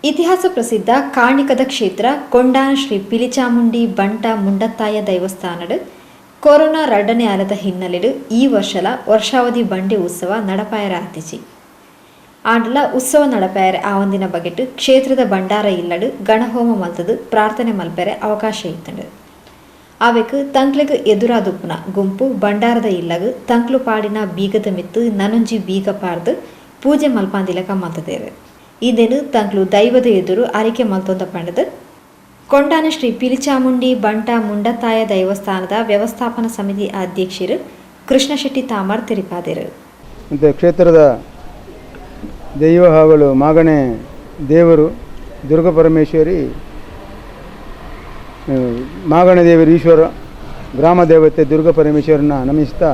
ಇತಿಹಾಸ ಪ್ರಸಿದ್ಧ ಕಾಣಿಕದ ಕ್ಷೇತ್ರ ಕೊಂಡಾನ ಶ್ರೀ ಪಿಲಿಚಾಮುಂಡಿ ಬಂಟ ಮುಂಡತ್ತಾಯ ದೈವಸ್ಥಾನಡ್ ಕೊರೋನಾ ಎರಡನೇ ಅಲದ ಹಿನ್ನೆಲೆಡು ಈ ವರ್ಷಲ ವರ್ಷಾವಧಿ ಬಂಡೆ ಉತ್ಸವ ನಡಪಾಯರ ಆತಿಚಿ ಆಂಡ್ಲ ಉತ್ಸವ ನಡಪಾಯರೆ ಆವಂದಿನ ಬಗೆಟ್ ಕ್ಷೇತ್ರದ ಭಂಡಾರ ಇಲ್ಲಡು ಗಣಹೋಮ ಮಲ್ತದು ಪ್ರಾರ್ಥನೆ ಮಲ್ಪೆರೆ ಅವಕಾಶ ಇತ್ತಂಡು ಆವೆಕ್ ತಂಕ್ಲೆಗ್ ಎದುರಾದುಪ್ಪುನ ಗುಂಪು ಭಂಡಾರದ ಇಲ್ಲಗ್ ತಂಕ್ಲು ಪಾಡಿನ ಬೀಗದ ಮಿತ್ತು ನನೊಂಜಿ ಬೀಗ ಪಾರ್ದು ಪೂಜೆ ಮಲ್ಪಾಂದಿಲಕ ಮಲ್ತದೇವೆ ಇದೇನು ತಂಕ್ಲು ದೈವದ ಎದುರು ಅರಿಕೆ ಮಲ್ತೊಂದ ಪಂಡದು ಕೊಂಡಾನ ಶ್ರೀ ಪಿಲಿಚಾಮುಂಡಿ ಬಂಟ ಮುಂಡತ್ತಾಯ ದೈವಸ್ಥಾನದ ವ್ಯವಸ್ಥಾಪನಾ ಸಮಿತಿ ಅಧ್ಯಕ್ಷರು ಕೃಷ್ಣಶೆಟ್ಟಿ ತಾಮರ್ ತಿರುಪಾದರು. ಕ್ಷೇತ್ರದ ದೈವ ಹಾವಳು ಮಾಗಣೆ ದೇವರು ದುರ್ಗಾ ಪರಮೇಶ್ವರಿ ಮಾಗಣ ದೇವರು ಈಶ್ವರ ಗ್ರಾಮ ದೇವತೆ ದುರ್ಗಾ ಪರಮೇಶ್ವರನ ನಮಿಸ್ತಾ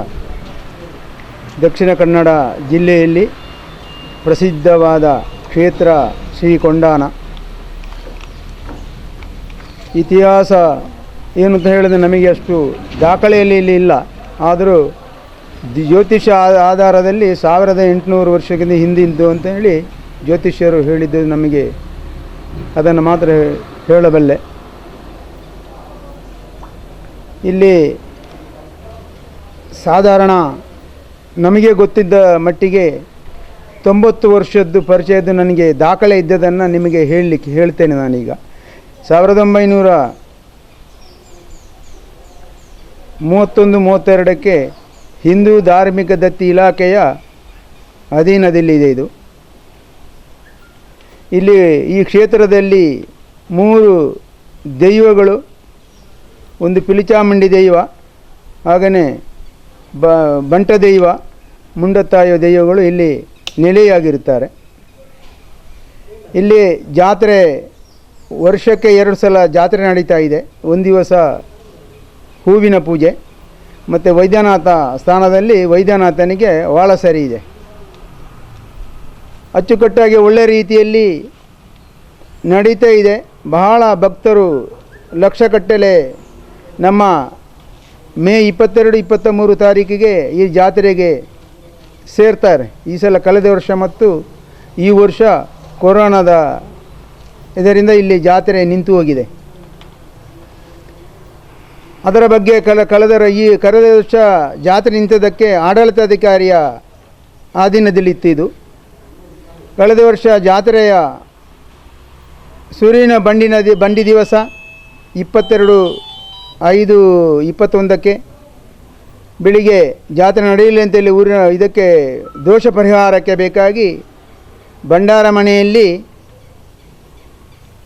ದಕ್ಷಿಣ ಕನ್ನಡ ಜಿಲ್ಲೆಯಲ್ಲಿ ಪ್ರಸಿದ್ಧವಾದ ಕ್ಷೇತ್ರ ಶ್ರೀ ಕೊಂಡಾನ. ಇತಿಹಾಸ ಏನು ಅಂತ ಹೇಳಿದ್ರೆ ನಮಗೆ ಅಷ್ಟು ದಾಖಲೆಯಲ್ಲಿ ಇಲ್ಲಿ ಇಲ್ಲ, ಆದರೂ ಜ್ಯೋತಿಷ ಆಧಾರದಲ್ಲಿ 1800 ವರ್ಷಕ್ಕಿಂತ ಹಿಂದಿಂದು ಅಂತ ಹೇಳಿ ಜ್ಯೋತಿಷ್ಯರು ಹೇಳಿದ್ದು ನಮಗೆ ಅದನ್ನು ಮಾತ್ರ ಹೇಳಬಲ್ಲೆ. ಇಲ್ಲಿ ಸಾಧಾರಣ ನಮಗೆ ಗೊತ್ತಿದ್ದ ಮಟ್ಟಿಗೆ 90 ವರ್ಷದ್ದು ಪರಿಚಯದ್ದು ನನಗೆ ದಾಖಲೆ ಇದ್ದದನ್ನು ನಿಮಗೆ ಹೇಳ್ತೇನೆ. ನಾನೀಗ 1931-32ಕ್ಕೆ ಹಿಂದೂ ಧಾರ್ಮಿಕ ದತ್ತಿ ಇಲಾಖೆಯ ಅಧೀನದಲ್ಲಿದೆ ಇದು. ಇಲ್ಲಿ ಈ ಕ್ಷೇತ್ರದಲ್ಲಿ 3 ದೈವಗಳು, ಒಂದು ಪಿಲಿಚಾಮುಂಡಿ ದೈವ, ಹಾಗೆಯೇ ಬಂಟ ದೈವ, ಮುಂಡತ್ತಾಯ ದೈವಗಳು ಇಲ್ಲಿ ನೆಲೆಯಾಗಿರುತ್ತಾರೆ. ಇಲ್ಲಿ ಜಾತ್ರೆ ವರ್ಷಕ್ಕೆ 2 ಸಲ ಜಾತ್ರೆ ನಡೀತಾ ಇದೆ. ಒಂದು ದಿವಸ ಹೂವಿನ ಪೂಜೆ ಮತ್ತು ವೈದ್ಯನಾಥ ಸ್ಥಾನದಲ್ಲಿ ವೈದ್ಯನಾಥನಿಗೆ ವಾಳಸರಿ ಇದೆ. ಅಚ್ಚುಕಟ್ಟಾಗಿ ಒಳ್ಳೆಯ ರೀತಿಯಲ್ಲಿ ನಡೀತಾ ಇದೆ. ಬಹಳ ಭಕ್ತರು ಲಕ್ಷಗಟ್ಟಲೆ ನಮ್ಮ ಮೇ 22-23 ತಾರೀಕಿಗೆ ಈ ಜಾತ್ರೆಗೆ ಸೇರ್ತಾರೆ. ಈ ಸಲ ಕಳೆದ ವರ್ಷ ಮತ್ತು ಈ ವರ್ಷ ಕೊರೋನಾದ ಇದರಿಂದ ಇಲ್ಲಿ ಜಾತ್ರೆ ನಿಂತು ಹೋಗಿದೆ. ಅದರ ಬಗ್ಗೆ ಕಳೆದ ವರ್ಷ ಜಾತ್ರೆ ನಿಂತದಕ್ಕೆ ಆಡಳಿತಾಧಿಕಾರಿಯ ಅಧೀನದಲ್ಲಿತ್ತು ಇದು. ಕಳೆದ ವರ್ಷ ಜಾತ್ರೆಯ ಸೂರ್ಯನ ಬಂಡಿ ದಿವಸ 22/5-21ಕ್ಕೆ ಬೆಳಿಗ್ಗೆ ಜಾತ್ರೆ ನಡೆಯಲಿ ಅಂತೇಳಿ ಊರಿನ ಇದಕ್ಕೆ ದೋಷ ಪರಿಹಾರಕ್ಕೆ ಬೇಕಾಗಿ ಭಂಡಾರ ಮನೆಯಲ್ಲಿ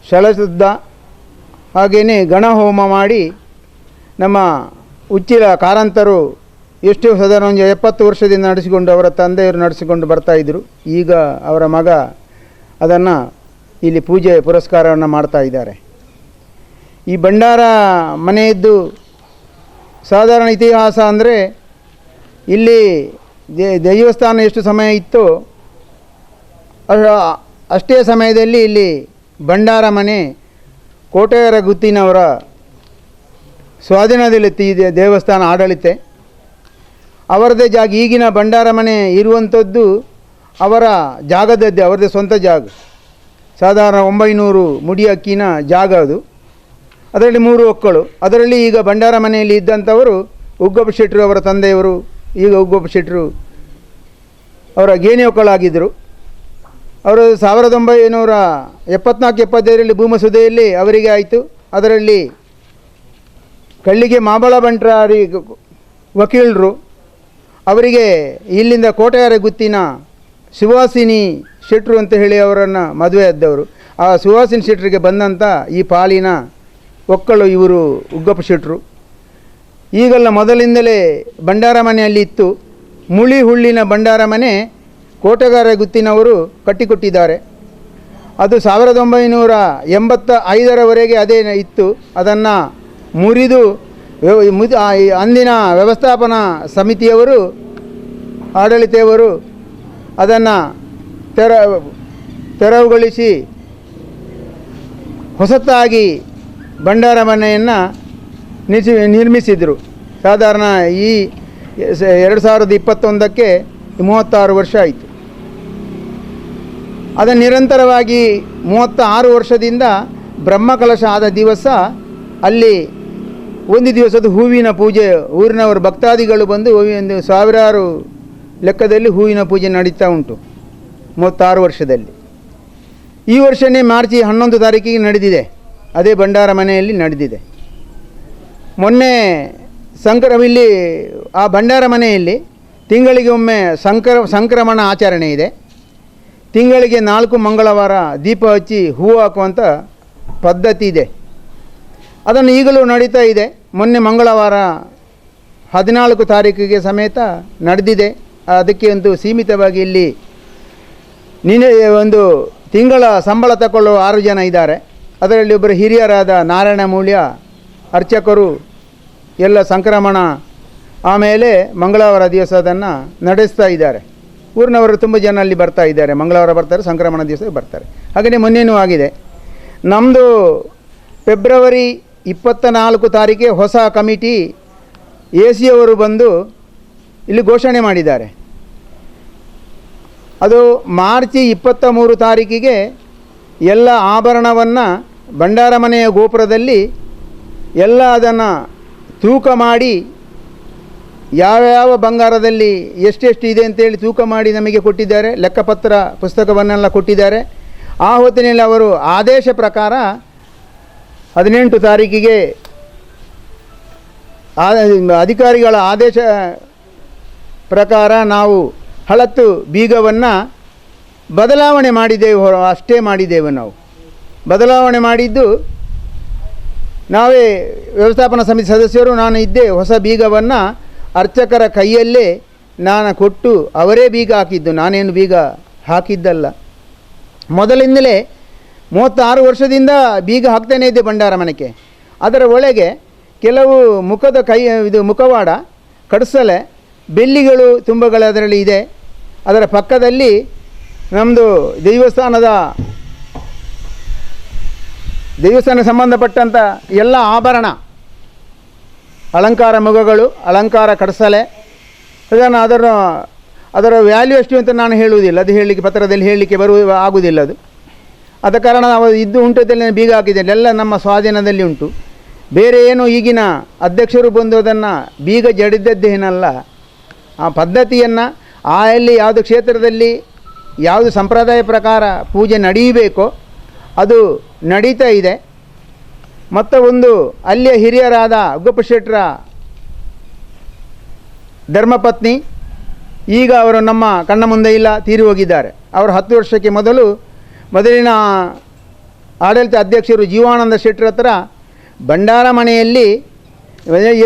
ಶಳಶುದ್ಧ ಹಾಗೆಯೇ ಗಣಹೋಮ ಮಾಡಿ ನಮ್ಮ ಉಚ್ಚಿಲ ಕಾರಂತರು ಎಷ್ಟು ಸಾಧಾರಣ 70 ವರ್ಷದಿಂದ ನಡೆಸಿಕೊಂಡು ಅವರ ತಂದೆಯವರು ನಡೆಸಿಕೊಂಡು ಬರ್ತಾಯಿದ್ರು. ಈಗ ಅವರ ಮಗ ಅದನ್ನು ಇಲ್ಲಿ ಪೂಜೆ ಪುರಸ್ಕಾರವನ್ನು ಮಾಡ್ತಾ ಇದ್ದಾರೆ. ಈ ಭಂಡಾರ ಮನೆಯದ್ದು ಸಾಧಾರಣ ಇತಿಹಾಸ ಅಂದರೆ ಇಲ್ಲಿ ದೈವಸ್ಥಾನ ಎಷ್ಟು ಸಮಯ ಇತ್ತೋ ಅಷ್ಟೇ ಸಮಯದಲ್ಲಿ ಇಲ್ಲಿ ಭಂಡಾರ ಮನೆ ಕೋಟೆಯರ ಗುತ್ತಿನವರ ಸ್ವಾಧೀನದಲ್ಲಿತ್ತು. ಈ ದೇವಸ್ಥಾನ ಆಡಳಿತ ಅವರದೇ ಜಾಗ. ಈಗಿನ ಭಂಡಾರ ಮನೆ ಇರುವಂಥದ್ದು ಅವರ ಜಾಗದದ್ದೇ, ಅವರದೇ ಸ್ವಂತ ಜಾಗ. ಸಾಧಾರಣ 900 ಮುಡಿ ಅಕ್ಕಿನ ಜಾಗ ಅದು. ಅದರಲ್ಲಿ 3 ಒಕ್ಕಳು. ಅದರಲ್ಲಿ ಈಗ ಭಂಡಾರ ಮನೆಯಲ್ಲಿ ಇದ್ದಂಥವರು ಉಗ್ಗಪ್ಪ ಶೆಟ್ಟರು ಅವರ ತಂದೆಯವರು. ಈಗ ಉಗ್ಗಪ್ಪ ಶೆಟ್ಟರು ಅವರ ಗೇಣಿ ಒಕ್ಕಳಾಗಿದ್ದರು. ಅವರು 1974-75ರಲ್ಲಿ ಭೂಮಸುದೆಯಲ್ಲಿ ಅವರಿಗೆ ಆಯಿತು. ಅದರಲ್ಲಿ ಕಳ್ಳಿಗೆ ಮಾಬಳ ಬಂಟ್ರಾರಿ ವಕೀಲರು ಅವರಿಗೆ ಇಲ್ಲಿಂದ ಕೋಟೆಯರ ಗುತ್ತಿನ ಸುವಾಸಿನಿ ಶೆಟ್ಟರು ಅಂತ ಹೇಳಿ ಅವರನ್ನು ಮದುವೆ ಆದವರು. ಆ ಸುವಾಸಿನಿ ಶೆಟ್ಟರಿಗೆ ಬಂದಂಥ ಈ ಪಾಲಿನ ಒಕ್ಕಳು ಇವರು ಉಗ್ಗಪ್ಪ ಶೆಟ್ಟರು. ಈಗೆಲ್ಲ ಮೊದಲಿಂದಲೇ ಭಂಡಾರ ಮನೆಯಲ್ಲಿ ಇತ್ತು. ಮುಳಿ ಹುಳ್ಳಿನ ಭಂಡಾರ ಮನೆ ಕೋಟೆಗಾರ ಗುತ್ತಿನವರು ಕಟ್ಟಿಕೊಟ್ಟಿದ್ದಾರೆ. ಅದು 1985ರವರೆಗೆ ಅದೇ ಇತ್ತು. ಅದನ್ನು ಮುರಿದು ಅಂದಿನ ವ್ಯವಸ್ಥಾಪನಾ ಸಮಿತಿಯವರು, ಆಡಳಿತವರು ಅದನ್ನು ತೆರವುಗೊಳಿಸಿ ಹೊಸತಾಗಿ ಭಂಡಾರ ಮನೆಯನ್ನು ನಿರ್ಮಿಸಿದರು. ಸಾಧಾರಣ ಈ 2021ಕ್ಕೆ 36 ವರ್ಷ ಆಯಿತು. ಅದನ್ನು ನಿರಂತರವಾಗಿ 36 ವರ್ಷದಿಂದ ಬ್ರಹ್ಮಕಲಶ ಆದ ದಿವಸ ಅಲ್ಲಿ ಒಂದು ದಿವಸದ ಹೂವಿನ ಪೂಜೆ, ಊರಿನವರು ಭಕ್ತಾದಿಗಳು ಬಂದು ಒಂದು ಸಾವಿರಾರು ಲೆಕ್ಕದಲ್ಲಿ ಹೂವಿನ ಪೂಜೆ ನಡೀತಾ ಉಂಟು 36 ವರ್ಷದಲ್ಲಿ. ಈ ವರ್ಷವೇ ಮಾರ್ಚ್ 11 ತಾರೀಕಿಗೆ ನಡೆದಿದೆ, ಅದೇ ಭಂಡಾರ ಮನೆಯಲ್ಲಿ ನಡೆದಿದೆ. ಮೊನ್ನೆ ಇಲ್ಲಿ ಆ ಭಂಡಾರ ಮನೆಯಲ್ಲಿ ತಿಂಗಳಿಗೆ ಒಮ್ಮೆ ಸಂಕ್ರಮಣ ಆಚರಣೆ ಇದೆ. ತಿಂಗಳಿಗೆ 4 ಮಂಗಳವಾರ ದೀಪ ಹಚ್ಚಿ ಹೂವು ಹಾಕುವಂಥ ಪದ್ಧತಿ ಇದೆ. ಅದನ್ನು ಈಗಲೂ ನಡೀತಾ ಇದೆ. ಮೊನ್ನೆ ಮಂಗಳವಾರ 14 ತಾರೀಕಿಗೆ ಸಮೇತ ನಡೆದಿದೆ. ಅದಕ್ಕೆ ಒಂದು ಸೀಮಿತವಾಗಿ ಇಲ್ಲಿ ಒಂದು ತಿಂಗಳ ಸಂಬಳ ತಗೊಳ್ಳುವ 6 ಜನ ಇದ್ದಾರೆ. ಅದರಲ್ಲಿ ಒಬ್ಬರು ಹಿರಿಯರಾದ ನಾರಾಯಣ ಮೂಲ್ಯ ಅರ್ಚಕರು ಎಲ್ಲ ಸಂಕ್ರಮಣ ಆಮೇಲೆ ಮಂಗಳವಾರ ದಿವಸ ಅದನ್ನು ನಡೆಸ್ತಾ ಇದ್ದಾರೆ. ಊರಿನವರು ತುಂಬ ಜನ ಅಲ್ಲಿ ಬರ್ತಾ ಇದ್ದಾರೆ. ಮಂಗಳವಾರ ಬರ್ತಾರೆ, ಸಂಕ್ರಮಣ ದಿವಸ ಬರ್ತಾರೆ. ಹಾಗೆಯೇ ಮೊನ್ನೆನೂ ಆಗಿದೆ. ನಮ್ಮದು ಫೆಬ್ರವರಿ 24 ತಾರೀಕಿಗೆ ಹೊಸ ಕಮಿಟಿ AC ಅವರು ಬಂದು ಇಲ್ಲಿ ಘೋಷಣೆ ಮಾಡಿದ್ದಾರೆ. ಅದು ಮಾರ್ಚ್ 23 ತಾರೀಕಿಗೆ ಎಲ್ಲ ಆಭರಣವನ್ನು ಭಂಡಾರ ಮನೆಯ ಗೋಪುರದಲ್ಲಿ ಎಲ್ಲ ಅದನ್ನು ತೂಕ ಮಾಡಿ ಯಾವ ಬಂಗಾರದಲ್ಲಿ ಎಷ್ಟೆಷ್ಟು ಇದೆ ಅಂತೇಳಿ ತೂಕ ಮಾಡಿ ನಮಗೆ ಕೊಟ್ಟಿದ್ದಾರೆ. ಲೆಕ್ಕಪತ್ರ ಪುಸ್ತಕವನ್ನೆಲ್ಲ ಕೊಟ್ಟಿದ್ದಾರೆ. ಆ ಹೊತ್ತಿನಲ್ಲಿ ಅವರು ಆದೇಶ ಪ್ರಕಾರ 18 ತಾರೀಕಿಗೆ ಅಧಿಕಾರಿಗಳ ಆದೇಶ ಪ್ರಕಾರ ನಾವು ಹಳತ್ತು ಬೀಗವನ್ನು ಬದಲಾವಣೆ ಮಾಡಿದ್ದೇವೆ. ಅಷ್ಟೇ ಮಾಡಿದ್ದೇವೆ. ನಾವು ಬದಲಾವಣೆ ಮಾಡಿದ್ದು ನಾವೇ ವ್ಯವಸ್ಥಾಪನಾ ಸಮಿತಿ ಸದಸ್ಯರು ನಾನು ಇದ್ದೆ. ಹೊಸ ಬೀಗವನ್ನು ಅರ್ಚಕರ ಕೈಯಲ್ಲೇ ನಾನು ಕೊಟ್ಟು ಅವರೇ ಬೀಗ ಹಾಕಿದ್ದು, ನಾನೇನು ಬೀಗ ಹಾಕಿದ್ದಲ್ಲ. ಮೊದಲಿಂದಲೇ 36 ವರ್ಷದಿಂದ ಬೀಗ ಹಾಕ್ತಾನೇ ಇದ್ದೆ ಭಂಡಾರ ಮನೆಗೆ. ಅದರ ಒಳಗೆ ಕೆಲವು ಮುಖವಾಡ, ಕಡಸಲೆ, ಬೆಳ್ಳಿಗಳು ತುಂಬಗಳು ಅದರಲ್ಲಿ ಇದೆ. ಅದರ ಪಕ್ಕದಲ್ಲಿ ನಮ್ಮದು ದೇವಸ್ಥಾನ ಸಂಬಂಧಪಟ್ಟಂಥ ಎಲ್ಲ ಆಭರಣ, ಅಲಂಕಾರ ಮುಖಗಳು, ಅಲಂಕಾರ ಕಡಸಲೆ, ಅದರ ವ್ಯಾಲ್ಯೂ ಎಷ್ಟು ಅಂತ ನಾನು ಹೇಳುವುದಿಲ್ಲ. ಅದು ಹೇಳಲಿಕ್ಕೆ ಪತ್ರದಲ್ಲಿ ಹೇಳಲಿಕ್ಕೆ ಆಗುವುದಿಲ್ಲ. ಅದ ಕಾರಣ ನಾವು ಇದ್ದು ಉಂಟದಲ್ಲಿ ಬೀಗ ಹಾಕಿದ್ದೇನೆ. ಎಲ್ಲ ನಮ್ಮ ಸ್ವಾಧೀನದಲ್ಲಿ ಉಂಟು. ಬೇರೆ ಏನು ಈಗಿನ ಅಧ್ಯಕ್ಷರು ಬಂದು ಅದನ್ನು ಬೀಗ ಜಡಿದದ್ದೇನಲ್ಲ. ಆ ಪದ್ಧತಿಯನ್ನು ಎಲ್ಲಿ ಯಾವುದು ಕ್ಷೇತ್ರದಲ್ಲಿ ಯಾವುದು ಸಂಪ್ರದಾಯ ಪ್ರಕಾರ ಪೂಜೆ ನಡೆಯಬೇಕೋ ಅದು ನಡೀತಾ ಇದೆ. ಮತ್ತು ಒಂದು ಅಲ್ಲಿಯ ಹಿರಿಯರಾದ ಉಗ್ಗಪ್ಪ ಶೆಟ್ಟರ ಧರ್ಮಪತ್ನಿ ಈಗ ಅವರು ನಮ್ಮ ಕಣ್ಣ ಮುಂದೆ ಇಲ್ಲ, ತೀರಿ ಹೋಗಿದ್ದಾರೆ. ಅವರು 10 ವರ್ಷಕ್ಕೆ ಮೊದಲಿನ ಆಡಳಿತ ಅಧ್ಯಕ್ಷರು ಜೀವಾನಂದ ಶೆಟ್ಟರ ಹತ್ರ ಭಂಡಾರ ಮನೆಯಲ್ಲಿ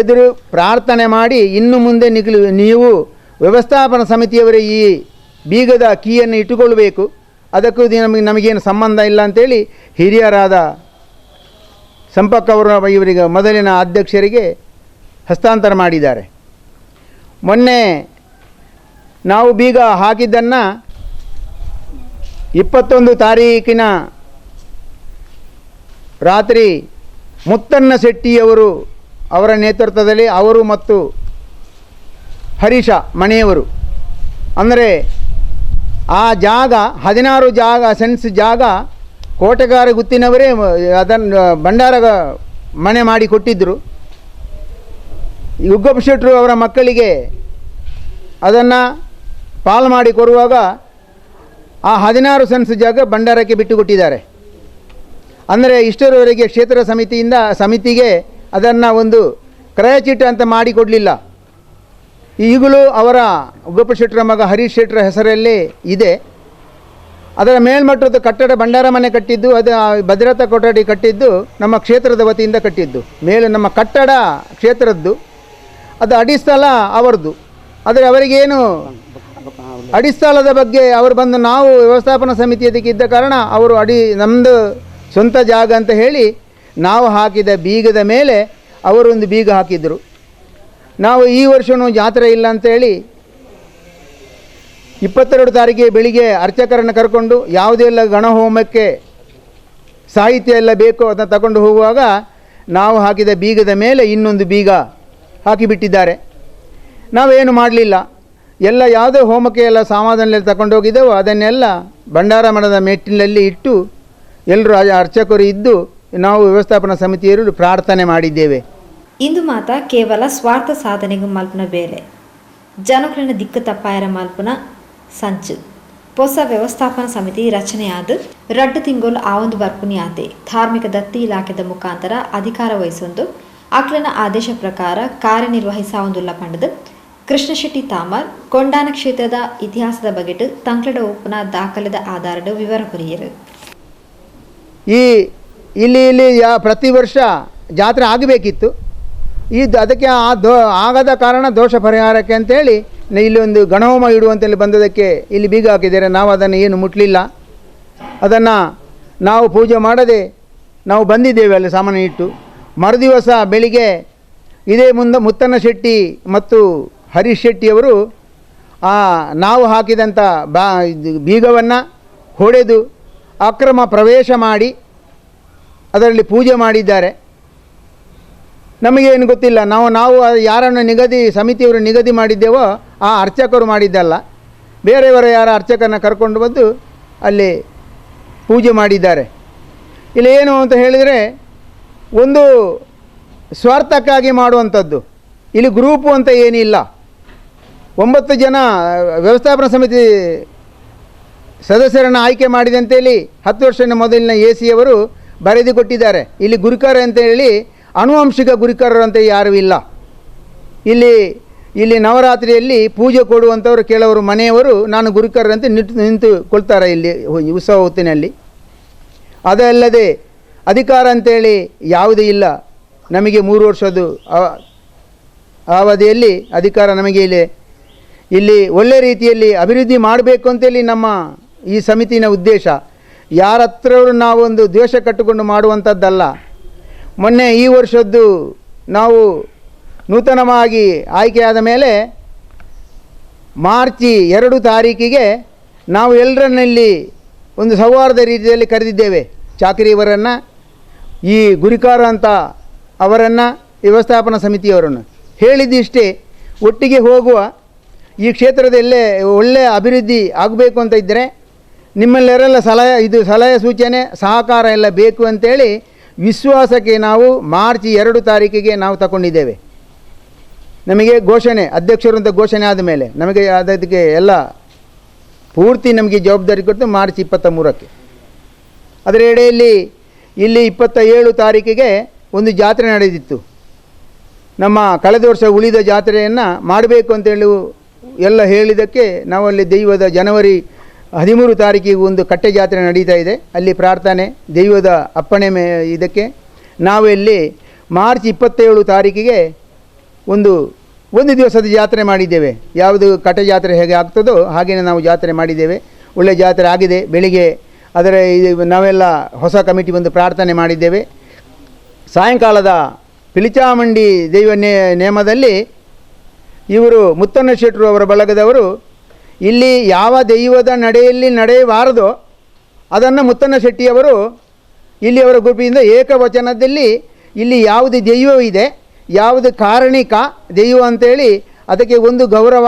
ಎದುರು ಪ್ರಾರ್ಥನೆ ಮಾಡಿ, ಇನ್ನು ಮುಂದೆ ನೀವು ವ್ಯವಸ್ಥಾಪನಾ ಸಮಿತಿಯವರೇ ಈ ಬೀಗದ ಕೀಯನ್ನು ಇಟ್ಟುಕೊಳ್ಳಬೇಕು, ಅದಕ್ಕೂ ನಮಗೇನು ಸಂಬಂಧ ಇಲ್ಲ ಅಂತೇಳಿ ಹಿರಿಯರಾದ ಸಂಪರ್ಕ ಅವರು ಇವರಿಗೆ ಮೊದಲಿನ ಅಧ್ಯಕ್ಷರಿಗೆ ಹಸ್ತಾಂತರ ಮಾಡಿದ್ದಾರೆ. ಮೊನ್ನೆ ನಾವು ಬೀಗ ಹಾಕಿದ್ದನ್ನು 21 ತಾರೀಕಿನ ರಾತ್ರಿ ಮುತ್ತಣ್ಣ ಶೆಟ್ಟಿಯವರು ಅವರ ನೇತೃತ್ವದಲ್ಲಿ ಅವರು ಮತ್ತು ಹರೀಶ ಮನೆಯವರು, ಅಂದರೆ ಆ ಜಾಗ 16 ಸೆನ್ಸ್ ಜಾಗ ಕೋಟೆಗಾರ ಗುತ್ತಿನವರೇ ಅದನ್ನು ಭಂಡಾರ ಮನೆ ಮಾಡಿ ಕೊಟ್ಟಿದ್ದರು. ಉಗ್ಗಪ್ಪ ಶೆಟ್ಟರು ಅವರ ಮಕ್ಕಳಿಗೆ ಅದನ್ನು ಪಾಲು ಮಾಡಿ ಕೊಡುವಾಗ ಆ 16 ಸೆನ್ಸ್ ಜಾಗ ಭಂಡಾರಕ್ಕೆ ಬಿಟ್ಟು ಕೊಟ್ಟಿದ್ದಾರೆ. ಅಂದರೆ ಇಷ್ಟರವರೆಗೆ ಕ್ಷೇತ್ರ ಸಮಿತಿಗೆ ಅದನ್ನು ಒಂದು ಕ್ರಯಚೀಟ ಅಂತ ಮಾಡಿಕೊಡಲಿಲ್ಲ. ಈಗಲೂ ಅವರ ಉಗ್ಗಪ್ಪ ಶೆಟ್ಟರ ಮಗ ಹರೀಶ್ ಶೆಟ್ಟರ ಹೆಸರಲ್ಲೇ ಇದೆ. ಅದರ ಮೇಲ್ಮಟ್ಟದ ಕಟ್ಟಡ ಭಂಡಾರ ಮನೆ ಕಟ್ಟಿದ್ದು, ಅದು ಭದ್ರತಾ ಕೊಠಡಿ ಕಟ್ಟಿದ್ದು ನಮ್ಮ ಕ್ಷೇತ್ರದ ವತಿಯಿಂದ ಕಟ್ಟಿದ್ದು. ಮೇಲೆ ನಮ್ಮ ಕಟ್ಟಡ ಕ್ಷೇತ್ರದ್ದು, ಅದು ಅಡಿಸ್ಥಳ ಅವರದ್ದು. ಆದರೆ ಅವರಿಗೇನು ಅಡಿಸ್ಥಳದ ಬಗ್ಗೆ ಅವರು ಬಂದು ನಾವು ವ್ಯವಸ್ಥಾಪನಾ ಸಮಿತಿ ಅದಕ್ಕೆ ಇದ್ದ ಕಾರಣ ಅವರು ನಮ್ಮದು ಸ್ವಂತ ಜಾಗ ಅಂತ ಹೇಳಿ ನಾವು ಹಾಕಿದ ಬೀಗದ ಮೇಲೆ ಅವರೊಂದು ಬೀಗ ಹಾಕಿದರು. ನಾವು ಈ ವರ್ಷವೂ ಜಾತ್ರೆ ಇಲ್ಲ ಅಂತೇಳಿ 22 ತಾರೀಕಿಗೆ ಬೆಳಿಗ್ಗೆ ಅರ್ಚಕರನ್ನು ಕರ್ಕೊಂಡು ಯಾವುದೆಲ್ಲ ಗಣಹೋಮಕ್ಕೆ ಸಾಹಿತ್ಯ ಎಲ್ಲ ಬೇಕೋ ಅದನ್ನು ತಗೊಂಡು ಹೋಗುವಾಗ ನಾವು ಹಾಕಿದ ಬೀಗದ ಮೇಲೆ ಇನ್ನೊಂದು ಬೀಗ ಹಾಕಿಬಿಟ್ಟಿದ್ದಾರೆ. ನಾವೇನು ಮಾಡಲಿಲ್ಲ. ಎಲ್ಲ ಯಾವುದೇ ಹೋಮಕ್ಕೆ ಎಲ್ಲ ಸಾಮಾನೆಲ್ಲ ತಗೊಂಡು ಹೋಗಿದ್ದೆವೋ ಅದನ್ನೆಲ್ಲ ಭಂಡಾರ ಮಠದ ಮೆಟ್ಟಿಲಲ್ಲಿ ಇಟ್ಟು ಎಲ್ಲರೂ ಅರ್ಚಕರು ಇದ್ದು ನಾವು ವ್ಯವಸ್ಥಾಪನಾ ಸಮಿತಿಯವರು ಪ್ರಾರ್ಥನೆ ಮಾಡಿದ್ದೇವೆ. ಇಂದು ಮಾತ ಕೇವಲ ಸ್ವಾರ್ಥ ಸಾಧನೆಗೂ ಮಲ್ಪನ ಬೇಲೆ ಜನಗಳನ್ನ ದಿಕ್ಕು ತಪ್ಪಾಯರ ಮಲ್ಪನ ಸಂಚು ಹೊಸ ವ್ಯವಸ್ಥಾಪನಾ ಸಮಿತಿ ರಚನೆಯಾದ 2 ತಿಂಗಳು ಆವೊಂದು ಬರ್ಪುನಿ ಆತೆ ಧಾರ್ಮಿಕ ದತ್ತಿ ಇಲಾಖೆದ ಮುಖಾಂತರ ಅಧಿಕಾರ ವಹಿಸೊಂದು ಅಕ್ಲನ ಆದೇಶ ಪ್ರಕಾರ ಕಾರ್ಯನಿರ್ವಹಿಸಾವೊಂದುಲ್ಲ ಪಂಡದು ಕೃಷ್ಣ ಶೆಟ್ಟಿ ತಾಮರ್ ಕೊಂಡಾನ ಕ್ಷೇತ್ರದ ಇತಿಹಾಸದ ಬಗೆಟ್ ತಂಕ್ಲಡ ಒಪ್ಪನ ದಾಖಲೆದ ಆಧಾರದ ವಿವರ ಕೊರಿಯರು. ಇಲ್ಲಿ ಪ್ರತಿ ವರ್ಷ ಜಾತ್ರೆ ಆಗಬೇಕಿತ್ತು. ಅದಕ್ಕೆ ಆಗದ ಕಾರಣ ದೋಷ ಪರಿಹಾರಕ್ಕೆ ಅಂತೇಳಿ ಇಲ್ಲಿ ಒಂದು ಗಣಹೋಮ ಇಡುವಂತೇಳಿ ಬಂದದಕ್ಕೆ ಇಲ್ಲಿ ಬೀಗ ಹಾಕಿದ್ದಾರೆ. ನಾವು ಅದನ್ನು ಏನು ಮುಟ್ಲಿಲ್ಲ. ಅದನ್ನು ನಾವು ಪೂಜೆ ಮಾಡದೆ ನಾವು ಬಂದಿದ್ದೇವೆ ಅಲ್ಲಿ ಸಾಮಾನು ಇಟ್ಟು. ಮರುದಿವಸ ಬೆಳಿಗ್ಗೆ ಇದೇ ಮುಂದೆ ಮುತ್ತಣ್ಣ ಶೆಟ್ಟಿ ಮತ್ತು ಹರೀಶ್ ಶೆಟ್ಟಿಯವರು ನಾವು ಹಾಕಿದಂಥ ಬೀಗವನ್ನು ಹೊಡೆದು ಅಕ್ರಮ ಪ್ರವೇಶ ಮಾಡಿ ಅದರಲ್ಲಿ ಮಾಡಿದ್ದಾರೆ. ನಮಗೇನು ಗೊತ್ತಿಲ್ಲ. ನಾವು ಯಾರನ್ನು ಸಮಿತಿಯವರು ನಿಗದಿ ಮಾಡಿದ್ದೇವೋ ಆ ಅರ್ಚಕರು ಮಾಡಿದ್ದಲ್ಲ, ಬೇರೆಯವರ ಯಾರ ಅರ್ಚಕರನ್ನ ಕರ್ಕೊಂಡು ಬಂದು ಅಲ್ಲಿ ಪೂಜೆ ಮಾಡಿದ್ದಾರೆ. ಇಲ್ಲಿ ಏನು ಅಂತ ಹೇಳಿದರೆ ಒಂದು ಸ್ವಾರ್ಥಕ್ಕಾಗಿ ಮಾಡುವಂಥದ್ದು. ಇಲ್ಲಿ ಗ್ರೂಪು ಅಂತ ಏನಿಲ್ಲ. 9 ಜನ ವ್ಯವಸ್ಥಾಪನಾ ಸಮಿತಿ ಸದಸ್ಯರನ್ನು ಆಯ್ಕೆ ಮಾಡಿದಂತೇಳಿ 10 ವರ್ಷದ ಮೊದಲಿನ AC ಅವರು ಬರೆದು ಕೊಟ್ಟಿದ್ದಾರೆ. ಇಲ್ಲಿ ಗುರುಕರ ಅಂತೇಳಿ ಆನುವಂಶಿಕ ಗುರುಕರರು ಅಂತ ಯಾರೂ ಇಲ್ಲ. ಇಲ್ಲಿ ನವರಾತ್ರಿಯಲ್ಲಿ ಪೂಜೆ ಕೊಡುವಂಥವರು ಕೆಲವರು ಮನೆಯವರು ನಾನು ಗುರುಕರಂತೆ ನಿಂತುಕೊಳ್ತಾರೆ ಇಲ್ಲಿ ಉತ್ಸವ ಹೊತ್ತಿನಲ್ಲಿ. ಅದಲ್ಲದೆ ಅಧಿಕಾರ ಅಂತೇಳಿ ಯಾವುದೇ ಇಲ್ಲ. ನಮಗೆ 3 ವರ್ಷದ ಅವಧಿಯಲ್ಲಿ ಅಧಿಕಾರ ನಮಗೆ ಇಲ್ಲಿ ಒಳ್ಳೆ ರೀತಿಯಲ್ಲಿ ಅಭಿವೃದ್ಧಿ ಮಾಡಬೇಕು ಅಂತೇಳಿ ನಮ್ಮ ಈ ಸಮಿತಿನ ಉದ್ದೇಶ. ಯಾರ ಹತ್ರವರು ನಾವೊಂದು ದ್ವೇಷ ಕಟ್ಟಿಕೊಂಡು ಮಾಡುವಂಥದ್ದಲ್ಲ. ಮೊನ್ನೆ ಈ ವರ್ಷದ್ದು ನಾವು ನೂತನವಾಗಿ ಆಯ್ಕೆಯಾದ ಮೇಲೆ ಮಾರ್ಚ್ 2 ತಾರೀಕಿಗೆ ನಾವು ಎಲ್ಲರನ್ನಲ್ಲಿ ಒಂದು ಸೌಹಾರ್ದ ರೀತಿಯಲ್ಲಿ ಕರೆದಿದ್ದೇವೆ. ಚಾಕರಿಯವರನ್ನು, ಈ ಗುರಿಕಾರ ಅಂತ ಅವರನ್ನು, ವ್ಯವಸ್ಥಾಪನಾ ಸಮಿತಿಯವರನ್ನು ಹೇಳಿದ್ದಿಷ್ಟೇ, ಒಟ್ಟಿಗೆ ಹೋಗುವ, ಈ ಕ್ಷೇತ್ರದಲ್ಲೇ ಒಳ್ಳೆಯ ಅಭಿವೃದ್ಧಿ ಆಗಬೇಕು ಅಂತ ಇದ್ದರೆ ನಿಮ್ಮಲ್ಲೆಲ್ಲ ಸಲಹೆ ಸೂಚನೆ ಸಹಕಾರ ಎಲ್ಲ ಬೇಕು ಅಂತೇಳಿ ವಿಶ್ವಾಸಕ್ಕೆ ನಾವು ಮಾರ್ಚ್ 2 ತಾರೀಕಿಗೆ ನಾವು ತಗೊಂಡಿದ್ದೇವೆ. ನಮಗೆ ಘೋಷಣೆ, ಅಧ್ಯಕ್ಷರು ಅಂತ ಘೋಷಣೆ ಆದ ಮೇಲೆ ನಮಗೆ ಅದಕ್ಕೆ ಎಲ್ಲ ಪೂರ್ತಿ ನಮಗೆ ಜವಾಬ್ದಾರಿ ಕೊಟ್ಟು ಮಾರ್ಚ್ 23ಕ್ಕೆ. ಅದರ ಎಡೆಯಲ್ಲಿ ಇಲ್ಲಿ 27 ತಾರೀಕಿಗೆ ಒಂದು ಜಾತ್ರೆ ನಡೆದಿತ್ತು. ನಮ್ಮ ಕಳೆದ ವರ್ಷ ಉಳಿದ ಜಾತ್ರೆಯನ್ನು ಮಾಡಬೇಕು ಅಂತೇಳಿ ಎಲ್ಲ ಹೇಳಿದ್ದಕ್ಕೆ ನಾವಲ್ಲಿ ದೈವದ ಜನವರಿ 13 ತಾರೀಕಿಗೆ ಒಂದು ಕಟ್ಟೆ ಜಾತ್ರೆ ನಡೀತಾ ಇದೆ. ಅಲ್ಲಿ ಪ್ರಾರ್ಥನೆ ದೈವದ ಅಪ್ಪಣೆ ಇದಕ್ಕೆ ನಾವು ಇಲ್ಲಿ ಮಾರ್ಚ್ 27 ತಾರೀಕಿಗೆ ಒಂದು ದಿವಸದ ಜಾತ್ರೆ ಮಾಡಿದ್ದೇವೆ. ಯಾವುದು ಕಟ್ಟೆ ಜಾತ್ರೆ ಹೇಗೆ ಆಗ್ತದೋ ಹಾಗೆಯೇ ನಾವು ಜಾತ್ರೆ ಮಾಡಿದ್ದೇವೆ. ಒಳ್ಳೆ ಜಾತ್ರೆ ಆಗಿದೆ. ಬೆಳಿಗ್ಗೆ ನಾವೆಲ್ಲ ಹೊಸ ಕಮಿಟಿ ಬಂದು ಪ್ರಾರ್ಥನೆ ಮಾಡಿದ್ದೇವೆ. ಸಾಯಂಕಾಲದ ಪಿಲಿಚಾಮುಂಡಿ ದೈವ ನೇಮದಲ್ಲಿ ಇವರು ಮುತ್ತಣ್ಣ ಶೆಟ್ಟರು ಅವರ ಬಳಗದವರು ಇಲ್ಲಿ ಯಾವ ದೈವದ ನಡೆಯಲ್ಲಿ ನಡೆಯಬಾರದೋ ಅದನ್ನು ಮುತ್ತಣ್ಣ ಶೆಟ್ಟಿಯವರು ಇಲ್ಲಿ ಅವರ ಗುಂಪಿನಿಂದ ಏಕವಚನದಲ್ಲಿ ಇಲ್ಲಿ ಯಾವುದು ದೈವ ಇದೆ, ಯಾವುದು ಕಾರಣಿಕ ದೈವ ಅಂತೇಳಿ ಅದಕ್ಕೆ ಒಂದು ಗೌರವ,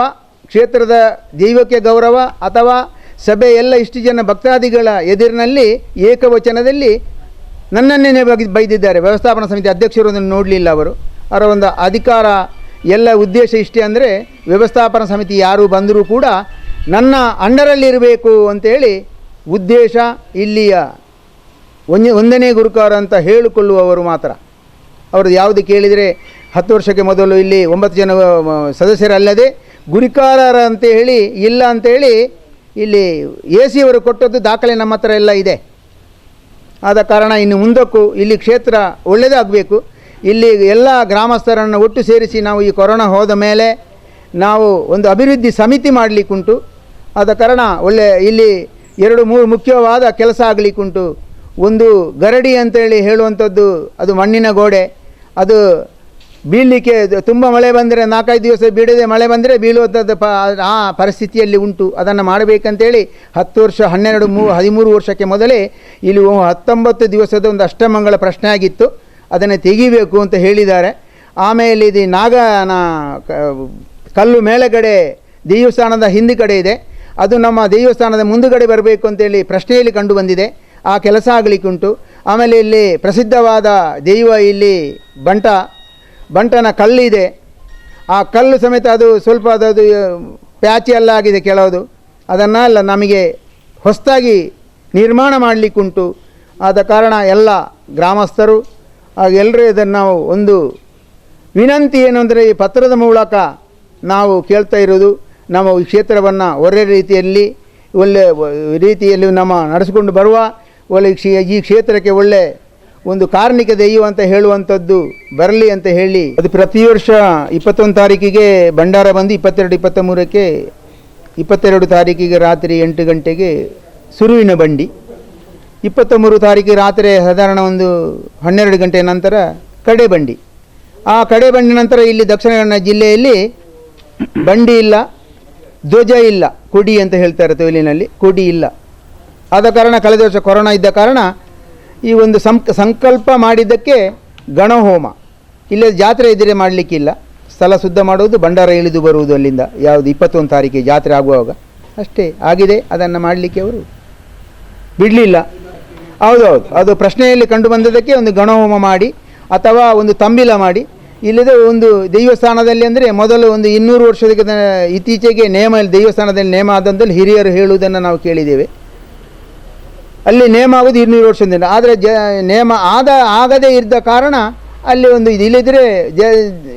ಕ್ಷೇತ್ರದ ದೈವಕ್ಕೆ ಗೌರವ ಅಥವಾ ಸಭೆ ಎಲ್ಲ ಇಷ್ಟು ಜನ ಭಕ್ತಾದಿಗಳ ಎದುರಿನಲ್ಲಿ ಏಕವಚನದಲ್ಲಿ ನನ್ನನ್ನೇ ಬೈದಿದ್ದಾರೆ. ವ್ಯವಸ್ಥಾಪನಾ ಸಮಿತಿ ಅಧ್ಯಕ್ಷರು ಅದನ್ನು ನೋಡಲಿಲ್ಲ. ಅವರ ಒಂದು ಅಧಿಕಾರ ಎಲ್ಲ ಉದ್ದೇಶ ಇಷ್ಟೇ ಅಂದರೆ ವ್ಯವಸ್ಥಾಪನಾ ಸಮಿತಿ ಯಾರು ಬಂದರೂ ಕೂಡ ನನ್ನ ಅಂಡರಲ್ಲಿರಬೇಕು ಅಂತೇಳಿ ಉದ್ದೇಶ. ಇಲ್ಲಿಯ ಒಂದನೇ ಗುರುಕಾರ ಅಂತ ಹೇಳಿಕೊಳ್ಳುವವರು ಮಾತ್ರ. ಅವರು ಯಾವುದು ಕೇಳಿದರೆ 10 ವರ್ಷಕ್ಕೆ ಮೊದಲು ಇಲ್ಲಿ 9 ಜನ ಸದಸ್ಯರಲ್ಲದೆ ಗುರಿಕಾರರ ಅಂತ ಹೇಳಿ ಇಲ್ಲ ಅಂತೇಳಿ ಇಲ್ಲಿ AC ಅವರು ಕೊಟ್ಟದ್ದು ದಾಖಲೆ ನಮ್ಮ ಹತ್ರ ಎಲ್ಲ ಇದೆ. ಆದ ಕಾರಣ ಇನ್ನು ಮುಂದಕ್ಕೂ ಇಲ್ಲಿ ಕ್ಷೇತ್ರ ಒಳ್ಳೆಯದಾಗಬೇಕು. ಇಲ್ಲಿ ಎಲ್ಲ ಗ್ರಾಮಸ್ಥರನ್ನು ಒಟ್ಟು ಸೇರಿಸಿ ನಾವು ಈ ಕೊರೋನಾ ಹೋದ ಮೇಲೆ ನಾವು ಒಂದು ಅಭಿವೃದ್ಧಿ ಸಮಿತಿ ಮಾಡಲಿಕ್ಕುಂಟು. ಆದ ಕಾರಣ ಇಲ್ಲಿ 2-3 ಮುಖ್ಯವಾದ ಕೆಲಸ ಆಗಲಿಕ್ಕುಂಟು. ಒಂದು ಗರಡಿ ಅಂತೇಳಿ ಹೇಳುವಂಥದ್ದು, ಅದು ಮಣ್ಣಿನ ಗೋಡೆ, ಅದು ಬೀಳಲಿಕ್ಕೆ ತುಂಬ ಮಳೆ ಬಂದರೆ 4-5 ದಿವಸ ಬಿಡದೆ ಮಳೆ ಬಂದರೆ ಬೀಳುವಂಥದ್ದು ಆ ಪರಿಸ್ಥಿತಿಯಲ್ಲಿ ಉಂಟು. ಅದನ್ನು ಮಾಡಬೇಕಂತೇಳಿ 10 ವರ್ಷ 13 ವರ್ಷಕ್ಕೆ ಮೊದಲೇ ಇಲ್ಲಿ 19 ದಿವಸದ ಒಂದು ಅಷ್ಟಮಂಗಳ ಪ್ರಶ್ನೆ ಆಗಿತ್ತು. ಅದನ್ನು ತೆಗಿಬೇಕು ಅಂತ ಹೇಳಿದ್ದಾರೆ. ಆಮೇಲೆ ಇದು ಕಲ್ಲು ಮೇಲೆಗಡೆ ದೇವಸ್ಥಾನದ ಹಿಂದೆ ಕಡೆ ಇದೆ, ಅದು ನಮ್ಮ ದೇವಸ್ಥಾನದ ಮುಂದುಗಡೆ ಬರಬೇಕು ಅಂತೇಳಿ ಪ್ರಶ್ನೆಯಲ್ಲಿ ಕಂಡು ಬಂದಿದೆ. ಆ ಕೆಲಸ ಆಗಲಿಕ್ಕುಂಟು. ಆಮೇಲೆ ಇಲ್ಲಿ ಪ್ರಸಿದ್ಧವಾದ ದೈವ ಇಲ್ಲಿ ಬಂಟನ ಕಲ್ಲಿದೆ. ಆ ಕಲ್ಲು ಸಮೇತ ಅದು ಸ್ವಲ್ಪ ಅದು ಪ್ಯಾಚಿ ಎಲ್ಲ ಆಗಿದೆ ಕೆಲವುದು. ಅದನ್ನೆಲ್ಲ ನಮಗೆ ಹೊಸದಾಗಿ ನಿರ್ಮಾಣ ಮಾಡಲಿಕ್ಕುಂಟು. ಆದ ಕಾರಣ ಎಲ್ಲ ಗ್ರಾಮಸ್ಥರು ಎಲ್ಲರೂ ಇದನ್ನು ನಾವು ಒಂದು ವಿನಂತಿ ಏನು ಅಂದರೆ ಈ ಪತ್ರದ ಮೂಲಕ ನಾವು ಕೇಳ್ತಾ ಇರೋದು, ನಮ್ಮ ಈ ಕ್ಷೇತ್ರವನ್ನು ಒಳ್ಳೆ ರೀತಿಯಲ್ಲಿ ನಮ್ಮ ನಡೆಸಿಕೊಂಡು ಬರುವ ಈ ಕ್ಷೇತ್ರಕ್ಕೆ ಒಳ್ಳೆ ಒಂದು ಕಾರ್ಣಿಕ ದೈವ ಅಂತ ಹೇಳುವಂಥದ್ದು ಬರಲಿ ಅಂತ ಹೇಳಿ, ಅದು ಪ್ರತಿ ವರ್ಷ 21 ತಾರೀಕಿಗೆ ಭಂಡಾರ ಬಂದು 22, 23ಕ್ಕೆ 22 ತಾರೀಕಿಗೆ ರಾತ್ರಿ 8 ಗಂಟೆಗೆ ಸುರುವಿನ ಬಂಡಿ, 23 ತಾರೀಕಿಗೆ ರಾತ್ರಿ ಸಾಧಾರಣ ಒಂದು 12 ಗಂಟೆ ನಂತರ ಕಡೆ ಬಂಡಿ. ಆ ಕಡೆ ಬಂಡಿ ನಂತರ ಇಲ್ಲಿ ದಕ್ಷಿಣ ಕನ್ನಡ ಜಿಲ್ಲೆಯಲ್ಲಿ ಬಂಡಿ ಇಲ್ಲ, ಧ್ವಜ ಇಲ್ಲ, ಕೊಡಿ ಅಂತ ಹೇಳ್ತಾರೆ ತೊಯ್ಲಿನಲ್ಲಿ, ಕೊಡಿ ಇಲ್ಲ. ಆದ ಕಾರಣ ಕಳೆದ ವರ್ಷ ಕೊರೋನಾ ಇದ್ದ ಕಾರಣ ಈ ಒಂದು ಸಂಕಲ್ಪ ಮಾಡಿದ್ದಕ್ಕೆ ಗಣಹೋಮ, ಇಲ್ಲೇ ಜಾತ್ರೆ ಇದ್ದರೆ ಮಾಡಲಿಕ್ಕಿಲ್ಲ, ಸ್ಥಳ ಶುದ್ಧ ಮಾಡುವುದು, ಭಂಡಾರ ಇಳಿದು ಬರುವುದು ಅಲ್ಲಿಂದ, ಯಾವುದು 21 ತಾರೀಕಿಗೆ ಜಾತ್ರೆ ಆಗುವಾಗ ಅಷ್ಟೇ ಆಗಿದೆ. ಅದನ್ನು ಮಾಡಲಿಕ್ಕೆ ಅವರು ಬಿಡಲಿಲ್ಲ. ಹೌದೌದು, ಅದು ಪ್ರಶ್ನೆಯಲ್ಲಿ ಕಂಡು ಬಂದದಕ್ಕೆ ಒಂದು ಗಣಹೋಮ ಮಾಡಿ ಅಥವಾ ಒಂದು ತಂಬಿಲ ಮಾಡಿ, ಇಲ್ಲದೆ ಒಂದು ದೇವಸ್ಥಾನದಲ್ಲಿ ಅಂದರೆ ಮೊದಲು ಒಂದು 200 ವರ್ಷದ ಇತ್ತೀಚೆಗೆ ದೇವಸ್ಥಾನದಲ್ಲಿ ನೇಮ ಆದಂದಲ್ಲಿ ಹಿರಿಯರು ಹೇಳುವುದನ್ನು ನಾವು ಕೇಳಿದ್ದೇವೆ. ಅಲ್ಲಿ ನೇಮ ಆಗೋದು 200 ವರ್ಷದಿಂದ. ಆದರೆ ನೇಮ ಆಗದೇ ಇದ್ದ ಕಾರಣ ಅಲ್ಲಿ ಒಂದು ಇಲ್ಲದಿದ್ದರೆ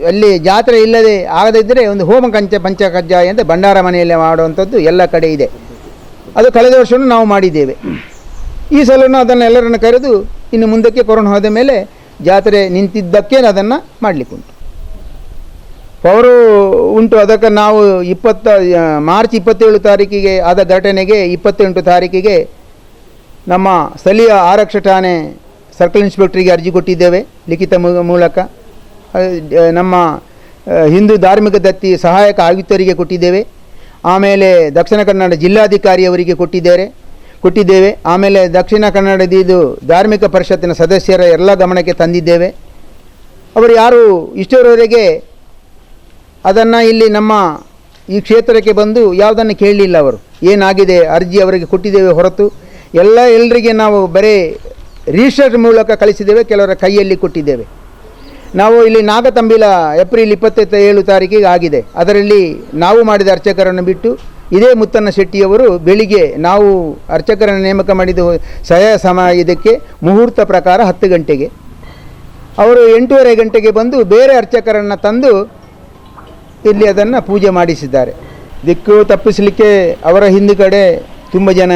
ಅಲ್ಲಿ ಜಾತ್ರೆ ಇಲ್ಲದೆ ಆಗದೇ ಇದ್ದರೆ ಒಂದು ಹೋಮ ಪಂಚಕಜ್ಜಾಯ ಅಂತ ಭಂಡಾರ ಮನೆಯಲ್ಲೇ ಮಾಡುವಂಥದ್ದು ಎಲ್ಲ ಕಡೆ ಇದೆ. ಅದು ಕಳೆದ ವರ್ಷವೂ ನಾವು ಮಾಡಿದ್ದೇವೆ. ಈ ಸಲವೂ ಅದನ್ನು ಎಲ್ಲರನ್ನು ಕರೆದು ಇನ್ನು ಮುಂದಕ್ಕೆ ಕೊರೋನಾ ಹೋದ ಮೇಲೆ ಜಾತ್ರೆ ನಿಂತಿದ್ದಕ್ಕೆ ಅದನ್ನು ಮಾಡಲಿಕ್ಕುಂಟು, ಪವರು ಉಂಟು. ಅದಕ್ಕೆ ನಾವು ಮಾರ್ಚ್ 27 ತಾರೀಕಿಗೆ ಆದ ಘಟನೆಗೆ 28 ತಾರೀಕಿಗೆ ನಮ್ಮ ಸ್ಥಳೀಯ ಆರಕ್ಷಕ ಠಾಣೆ ಸರ್ಕಲ್ ಇನ್ಸ್ಪೆಕ್ಟ್ರಿಗೆ ಅರ್ಜಿ ಕೊಟ್ಟಿದ್ದೇವೆ ಲಿಖಿತ ಮೂಲಕ. ನಮ್ಮ ಹಿಂದೂ ಧಾರ್ಮಿಕ ದತ್ತಿ ಸಹಾಯಕ ಆಯುಕ್ತರಿಗೆ ಕೊಟ್ಟಿದ್ದೇವೆ. ಆಮೇಲೆ ದಕ್ಷಿಣ ಕನ್ನಡ ಜಿಲ್ಲಾಧಿಕಾರಿಯವರಿಗೆ ಕೊಟ್ಟಿದ್ದೇವೆ. ಆಮೇಲೆ ದಕ್ಷಿಣ ಕನ್ನಡದ ಇದು ಧಾರ್ಮಿಕ ಪರಿಷತ್ತಿನ ಸದಸ್ಯರ ಎಲ್ಲ ಗಮನಕ್ಕೆ ತಂದಿದ್ದೇವೆ. ಅವರು ಯಾರು ಇಷ್ಟರವರೆಗೆ ಅದನ್ನು ಇಲ್ಲಿ ನಮ್ಮ ಈ ಕ್ಷೇತ್ರಕ್ಕೆ ಬಂದು ಯಾವುದನ್ನು ಕೇಳಲಿಲ್ಲ. ಅವರು ಏನಾಗಿದೆ ಅರ್ಜಿ ಅವರಿಗೆ ಕೊಟ್ಟಿದ್ದೇವೆ ಹೊರತು ಎಲ್ಲರಿಗೆ ನಾವು ಬರೀ ರಿಜಿಸ್ಟರ್ ಮೂಲಕ ಕಳಿಸಿದ್ದೇವೆ, ಕೆಲವರ ಕೈಯಲ್ಲಿ ಕೊಟ್ಟಿದ್ದೇವೆ. ನಾವು ಇಲ್ಲಿ ನಾಗತಂಬಿಲ ಏಪ್ರಿಲ್ 27 ತಾರೀಕಿಗೆ ಆಗಿದೆ. ಅದರಲ್ಲಿ ನಾವು ಮಾಡಿದ ಅರ್ಚಕರನ್ನು ಬಿಟ್ಟು ಇದೇ ಮುತ್ತಣ್ಣ ಶೆಟ್ಟಿಯವರು ಬೆಳಿಗ್ಗೆ ನಾವು ಅರ್ಚಕರನ್ನು ನೇಮಕ ಮಾಡಿದ ಇದಕ್ಕೆ ಮುಹೂರ್ತ ಪ್ರಕಾರ 10 ಗಂಟೆಗೆ ಅವರು 8:30 ಗಂಟೆಗೆ ಬಂದು ಬೇರೆ ಅರ್ಚಕರನ್ನು ತಂದು ಇಲ್ಲಿ ಅದನ್ನು ಪೂಜೆ ಮಾಡಿಸಿದ್ದಾರೆ. ದಿಕ್ಕು ತಪ್ಪಿಸಲಿಕ್ಕೆ ಅವರ ಹಿಂದುಗಡೆ ತುಂಬ ಜನ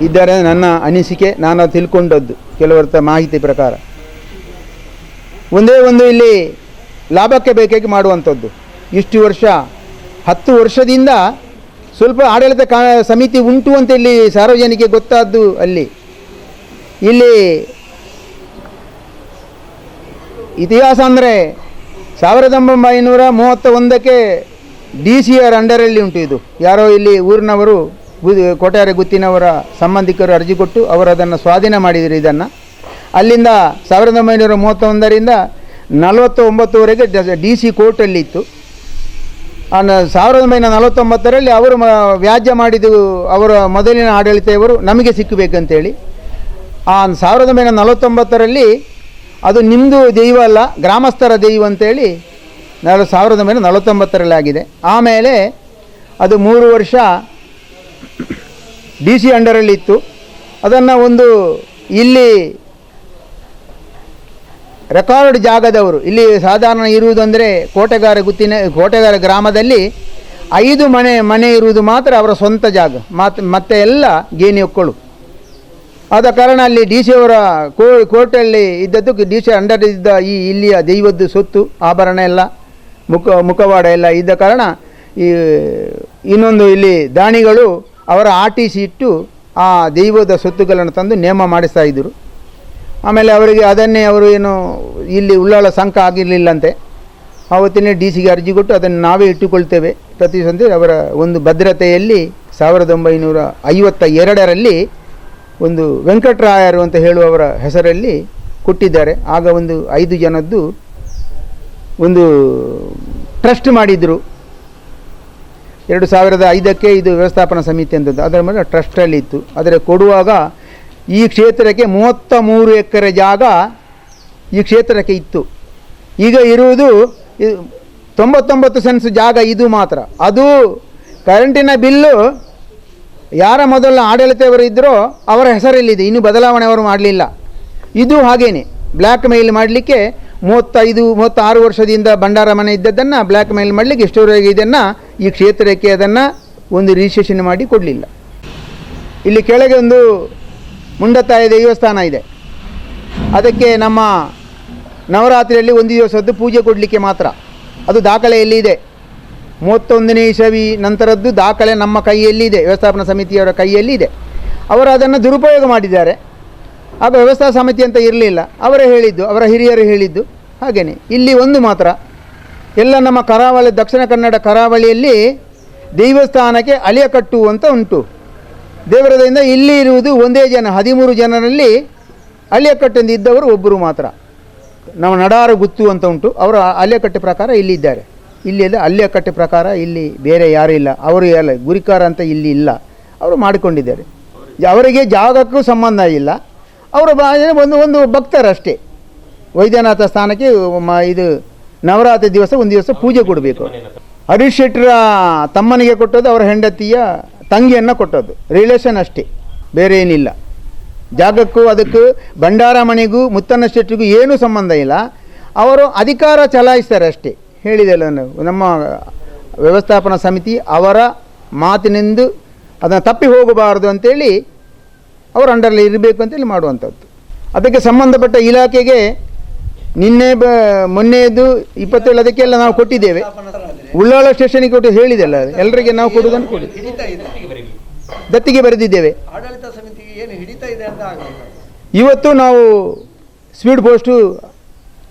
ಇದ್ದಾರೆ ನನ್ನ ಅನಿಸಿಕೆ, ನಾನು ತಿಳ್ಕೊಂಡದ್ದು ಕೆಲವರ ಮಾಹಿತಿ ಪ್ರಕಾರ. ಒಂದೇ ಒಂದು ಇಲ್ಲಿ ಲಾಭಕ್ಕೆ ಬೇಕಾಗಿ ಮಾಡುವಂಥದ್ದು. ಇಷ್ಟು ವರ್ಷ 10 ವರ್ಷದಿಂದ ಸ್ವಲ್ಪ ಆಡಳಿತ ಸಮಿತಿ ಉಂಟು ಅಂತ ಇಲ್ಲಿ ಸಾರ್ವಜನಿಕ ಗೊತ್ತಾದ್ದು. ಇಲ್ಲಿ ಇತಿಹಾಸ ಅಂದರೆ 1931ಕ್ಕೆ DCR ಅಂಡರಲ್ಲಿ ಉಂಟು. ಇದು ಯಾರೋ ಇಲ್ಲಿ ಊರಿನವರು ಕೋಟ್ಯಾರೆ ಗುತ್ತಿನವರ ಸಂಬಂಧಿಕರು ಅರ್ಜಿ ಕೊಟ್ಟು ಅವರು ಅದನ್ನು ಸ್ವಾಧೀನ ಮಾಡಿದರು. ಇದನ್ನು ಅಲ್ಲಿಂದ 1931ರಿಂದ 49ವರೆಗೆ DC ಕೋರ್ಟಲ್ಲಿ ಇತ್ತು. 1949ರಲ್ಲಿ ಅವರು ವ್ಯಾಜ್ಯ ಮಾಡಿದ್ದು ಅವರ ಮೊದಲಿನ ಆಡಳಿತವರು ನಮಗೆ ಸಿಕ್ಕಬೇಕಂತೇಳಿ. 1949ರಲ್ಲಿ ಅದು ನಿಮ್ಮದು ದೈವ ಅಲ್ಲ, ಗ್ರಾಮಸ್ಥರ ದೈವ ಅಂತೇಳಿ 1949ರಲ್ಲಿ ಆಗಿದೆ. ಆಮೇಲೆ ಅದು 3 ವರ್ಷ DC ಅಂಡರಲ್ಲಿ ಇತ್ತು. ಅದನ್ನು ಒಂದು ಇಲ್ಲಿ ರೆಕಾರ್ಡ್ ಜಾಗದವರು ಇಲ್ಲಿ ಸಾಧಾರಣ ಇರುವುದಂದರೆ ಕೋಟೆಗಾರ ಗ್ರಾಮದಲ್ಲಿ 5 ಮನೆ ಇರುವುದು ಮಾತ್ರ ಅವರ ಸ್ವಂತ ಜಾಗ, ಮತ್ತೆ ಎಲ್ಲ ಗೇಣಿ ಒಕ್ಕಳು. ಆದ ಕಾರಣ ಅಲ್ಲಿ DC ಅವರ ಕೋರ್ಟಲ್ಲಿ ಇದ್ದದ್ದು DC ಅಂಡರ್ ಇದ್ದ ಇಲ್ಲಿಯ ದೈವದ್ದು ಸೊತ್ತು ಆಭರಣ ಎಲ್ಲ ಮುಖವಾಡ ಎಲ್ಲ ಇದ್ದ ಕಾರಣ ಇನ್ನೊಂದು ಇಲ್ಲಿ ದಾನಿಗಳು ಅವರ RTC ಇಟ್ಟು ಆ ದೈವದ ಸೊತ್ತುಗಳನ್ನು ತಂದು ನೇಮ ಮಾಡಿಸ್ತಾ ಇದ್ದರು. ಆಮೇಲೆ ಅವರಿಗೆ ಅದನ್ನೇ ಅವರು ಏನು ಇಲ್ಲಿ ಉಳ್ಳಾಳ ಸಂಕ ಆಗಿರಲಿಲ್ಲಂತೆ. ಆವತ್ತಿನೇ DCಗೆ ಅರ್ಜಿ ಕೊಟ್ಟು ಅದನ್ನು ನಾವೇ ಇಟ್ಟುಕೊಳ್ತೇವೆ ಪ್ರತಿ ಸಂತೆ ಅವರ ಒಂದು ಭದ್ರತೆಯಲ್ಲಿ 1952ರಲ್ಲಿ ಒಂದು ವೆಂಕಟರಾಯರು ಅಂತ ಹೇಳುವವರ ಹೆಸರಲ್ಲಿ ಕೊಟ್ಟಿದ್ದಾರೆ. ಆಗ ಒಂದು 5 ಜನದ್ದು ಒಂದು ಟ್ರಸ್ಟ್ ಮಾಡಿದರು. 2005ಕ್ಕೆ ಇದು ವ್ಯವಸ್ಥಾಪನಾ ಸಮಿತಿ ಅಂತದ್ದು, ಅದರ ಮೇಲೆ ಟ್ರಸ್ಟಲ್ಲಿ ಇತ್ತು. ಆದರೆ ಕೊಡುವಾಗ ಈ ಕ್ಷೇತ್ರಕ್ಕೆ 33 ಎಕರೆ ಜಾಗ ಈ ಕ್ಷೇತ್ರಕ್ಕೆ ಇತ್ತು. ಈಗ ಇರುವುದು 99 ಸೆನ್ಸ್ ಜಾಗ ಇದು ಮಾತ್ರ. ಅದು ಕರೆಂಟಿನ ಬಿಲ್ಲು ಯಾರ ಮೊದಲ ಆಡಳಿತವರು ಇದ್ದರೋ ಅವರ ಹೆಸರಲ್ಲಿದೆ, ಇನ್ನೂ ಬದಲಾವಣೆ ಅವರು ಮಾಡಲಿಲ್ಲ. ಇದು ಹಾಗೇನೆ ಬ್ಲ್ಯಾಕ್ ಮೇಲ್ ಮಾಡಲಿಕ್ಕೆ 35-36 ವರ್ಷದಿಂದ ಭಂಡಾರ ಮನೆ ಇದ್ದದ್ದನ್ನು ಬ್ಲ್ಯಾಕ್ ಮೇಲ್ ಮಾಡಲಿಕ್ಕೆ ಎಷ್ಟೋವರೆಗೆ ಇದನ್ನು ಈ ಕ್ಷೇತ್ರಕ್ಕೆ ಅದನ್ನು ಒಂದು ರಿಜಿಸ್ಟ್ರೇಷನ್ ಮಾಡಿ ಕೊಡಲಿಲ್ಲ. ಇಲ್ಲಿ ಕೆಳಗೆ ಒಂದು ಮುಂಡತ್ತಾಯ ದೇವಸ್ಥಾನ ಇದೆ. ಅದಕ್ಕೆ ನಮ್ಮ ನವರಾತ್ರಿಯಲ್ಲಿ ಒಂದು ದಿವಸದ್ದು ಪೂಜೆ ಕೊಡಲಿಕ್ಕೆ ಮಾತ್ರ, ಅದು ದಾಖಲೆಯಲ್ಲಿ ಇದೆ. 31ನೇ ಇಸವಿ ನಂತರದ್ದು ದಾಖಲೆ ನಮ್ಮ ಕೈಯಲ್ಲಿ ಇದೆ, ವ್ಯವಸ್ಥಾಪನಾ ಸಮಿತಿಯವರ ಕೈಯಲ್ಲಿ ಇದೆ. ಅವರು ಅದನ್ನು ದುರುಪಯೋಗ ಮಾಡಿದ್ದಾರೆ. ಆಗ ವ್ಯವಸ್ಥಾ ಸಮಿತಿ ಅಂತ ಇರಲಿಲ್ಲ, ಅವರೇ ಹೇಳಿದ್ದು, ಅವರ ಹಿರಿಯರು ಹೇಳಿದ್ದು. ಹಾಗೆಯೇ ಇಲ್ಲಿ ಒಂದು ಮಾತ್ರ, ಎಲ್ಲ ನಮ್ಮ ಕರಾವಳಿ, ದಕ್ಷಿಣ ಕನ್ನಡ ಕರಾವಳಿಯಲ್ಲಿ ದೇವಸ್ಥಾನಕ್ಕೆ ಅಲಿಯಕಟ್ಟು ಅಂತ ಉಂಟು. ದೇವರದಿಂದ ಇಲ್ಲಿ ಇರುವುದು ಒಂದೇ ಜನ, 13 ಜನರಲ್ಲಿ ಅಲಿಯಕಟ್ಟೆಂದು ಇದ್ದವರು ಒಬ್ಬರು ಮಾತ್ರ. ನಾವು ನಡಾರು ಗುತ್ತು ಅಂತ ಉಂಟು, ಅವರು ಅಲಿಯಕಟ್ಟೆ ಪ್ರಕಾರ ಇಲ್ಲಿದ್ದಾರೆ. ಇಲ್ಲಿ ಅಲಿಯಕಟ್ಟೆ ಪ್ರಕಾರ ಇಲ್ಲಿ ಬೇರೆ ಯಾರೂ ಇಲ್ಲ. ಅವರು ಎಲ್ಲ ಗುರಿಕಾರ ಅಂತ ಇಲ್ಲಿ ಇಲ್ಲ, ಅವರು ಮಾಡಿಕೊಂಡಿದ್ದಾರೆ. ಅವರಿಗೆ ಜಾಗಕ್ಕೂ ಸಂಬಂಧ ಇಲ್ಲ, ಅವರು ಒಂದು ಭಕ್ತರಷ್ಟೇ. ವೈದ್ಯನಾಥ ಸ್ಥಾನಕ್ಕೆ ಇದು ನವರಾತ್ರಿ ದಿವಸ ಒಂದು ದಿವಸ ಪೂಜೆ ಕೊಡಬೇಕು. ಹರೀಶ್ ಶೆಟ್ಟರ ತಮ್ಮನಿಗೆ ಕೊಟ್ಟದ್ದು, ಅವರ ಹೆಂಡತಿಯ ತಂಗಿಯನ್ನು ಕೊಟ್ಟದ್ದು, ರಿಲೇಷನ್ ಅಷ್ಟೇ, ಬೇರೆ ಏನಿಲ್ಲ. ಜಾಗಕ್ಕೂ ಅದಕ್ಕೂ ಭಂಡಾರ ಮನೆಗೂ ಮುತ್ತಣ್ಣ ಶೆಟ್ಟಿಗೂ ಏನೂ ಸಂಬಂಧ ಇಲ್ಲ. ಅವರು ಅಧಿಕಾರ ಚಲಾಯಿಸ್ತಾರೆ ಅಷ್ಟೇ. ಹೇಳಿದೆಲ್ಲ ನಮ್ಮ ವ್ಯವಸ್ಥಾಪನಾ ಸಮಿತಿ ಅವರ ಮಾತಿನಿಂದ ಅದನ್ನು ತಪ್ಪಿ ಹೋಗಬಾರದು ಅಂತೇಳಿ ಅವರು ಅಂಡರಲ್ಲಿ ಇರಬೇಕು ಅಂತೇಳಿ ಮಾಡುವಂಥದ್ದು. ಅದಕ್ಕೆ ಸಂಬಂಧಪಟ್ಟ ಇಲಾಖೆಗೆ ಮೊನ್ನೆದು 27 ಅದಕ್ಕೆಲ್ಲ ನಾವು ಕೊಟ್ಟಿದ್ದೇವೆ. ಉಳ್ಳಾಳ ಸ್ಟೇಷನಿಗೆ ಕೊಟ್ಟು ಹೇಳಿದೆಲ್ಲ, ಎಲ್ಲರಿಗೆ ನಾವು ಕೊಡುವುದನ್ನು ಕೊಡಿ, ದತ್ತಿಗೆ ಬರೆದಿದ್ದೇವೆ. ಆಡಳಿತ ಸಮಿತಿಗೆ ಏನು ಹಿಡಿತಾ ಇದೆ ಅಂತ ಆಗಲ್ಲ. ಇವತ್ತು ನಾವು ಸ್ಪೀಡ್ ಪೋಸ್ಟು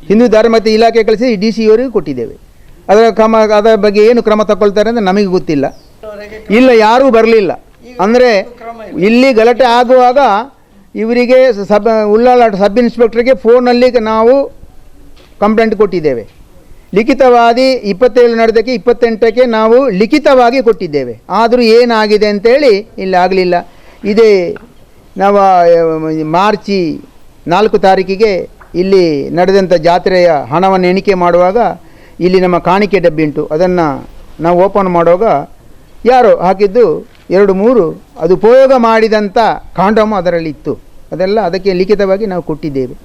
ಹಿಂದೂ ಧಾರ್ಮಿಕ ಇಲಾಖೆ ಕಳಿಸಿ DC ಅವರಿಗೆ ಕೊಟ್ಟಿದ್ದೇವೆ. ಅದರ ಬಗ್ಗೆ ಏನು ಕ್ರಮ ತಗೊಳ್ತಾರೆ ಅಂತ ನಮಗೆ ಗೊತ್ತಿಲ್ಲ. ಇಲ್ಲ, ಯಾರೂ ಬರಲಿಲ್ಲ. ಅಂದರೆ ಇಲ್ಲಿ ಗಲಾಟೆ ಆಗುವಾಗ ಇವರಿಗೆ ಉಳ್ಳಾಲ ಸಬ್ ಇನ್ಸ್ಪೆಕ್ಟರ್ಗೆ ಫೋನಲ್ಲಿ ನಾವು ಕಂಪ್ಲೇಂಟ್ ಕೊಟ್ಟಿದ್ದೇವೆ. ಲಿಖಿತವಾಗಿ 27 ನಡೆದಕ್ಕೆ 28ಕ್ಕೆ ನಾವು ಲಿಖಿತವಾಗಿ ಕೊಟ್ಟಿದ್ದೇವೆ. ಆದರೂ ಏನಾಗಿದೆ ಅಂತೇಳಿ ಇಲ್ಲಿ ಆಗಲಿಲ್ಲ. ಇದೇ ನಾವು ಮಾರ್ಚ್ 4 ತಾರೀಕಿಗೆ ಇಲ್ಲಿ ನಡೆದಂಥ ಜಾತ್ರೆಯ ಹಣವನ್ನು ಎಣಿಕೆ ಮಾಡುವಾಗ ಇಲ್ಲಿ ನಮ್ಮ ಕಾಣಿಕೆ ಡಬ್ಬಿ ಉಂಟು, ಅದನ್ನು ನಾವು ಓಪನ್ ಮಾಡುವಾಗ ಯಾರೋ ಹಾಕಿದ್ದು 2-3 ಅದು ಉಪಯೋಗ ಮಾಡಿದಂಥ ಕಾಂಡೋಮ್ ಅದರಲ್ಲಿ ಇತ್ತು. ಅದೆಲ್ಲ ಅದಕ್ಕೆ ಲಿಖಿತವಾಗಿ ನಾವು ಕೊಟ್ಟಿದ್ದೇವೆ,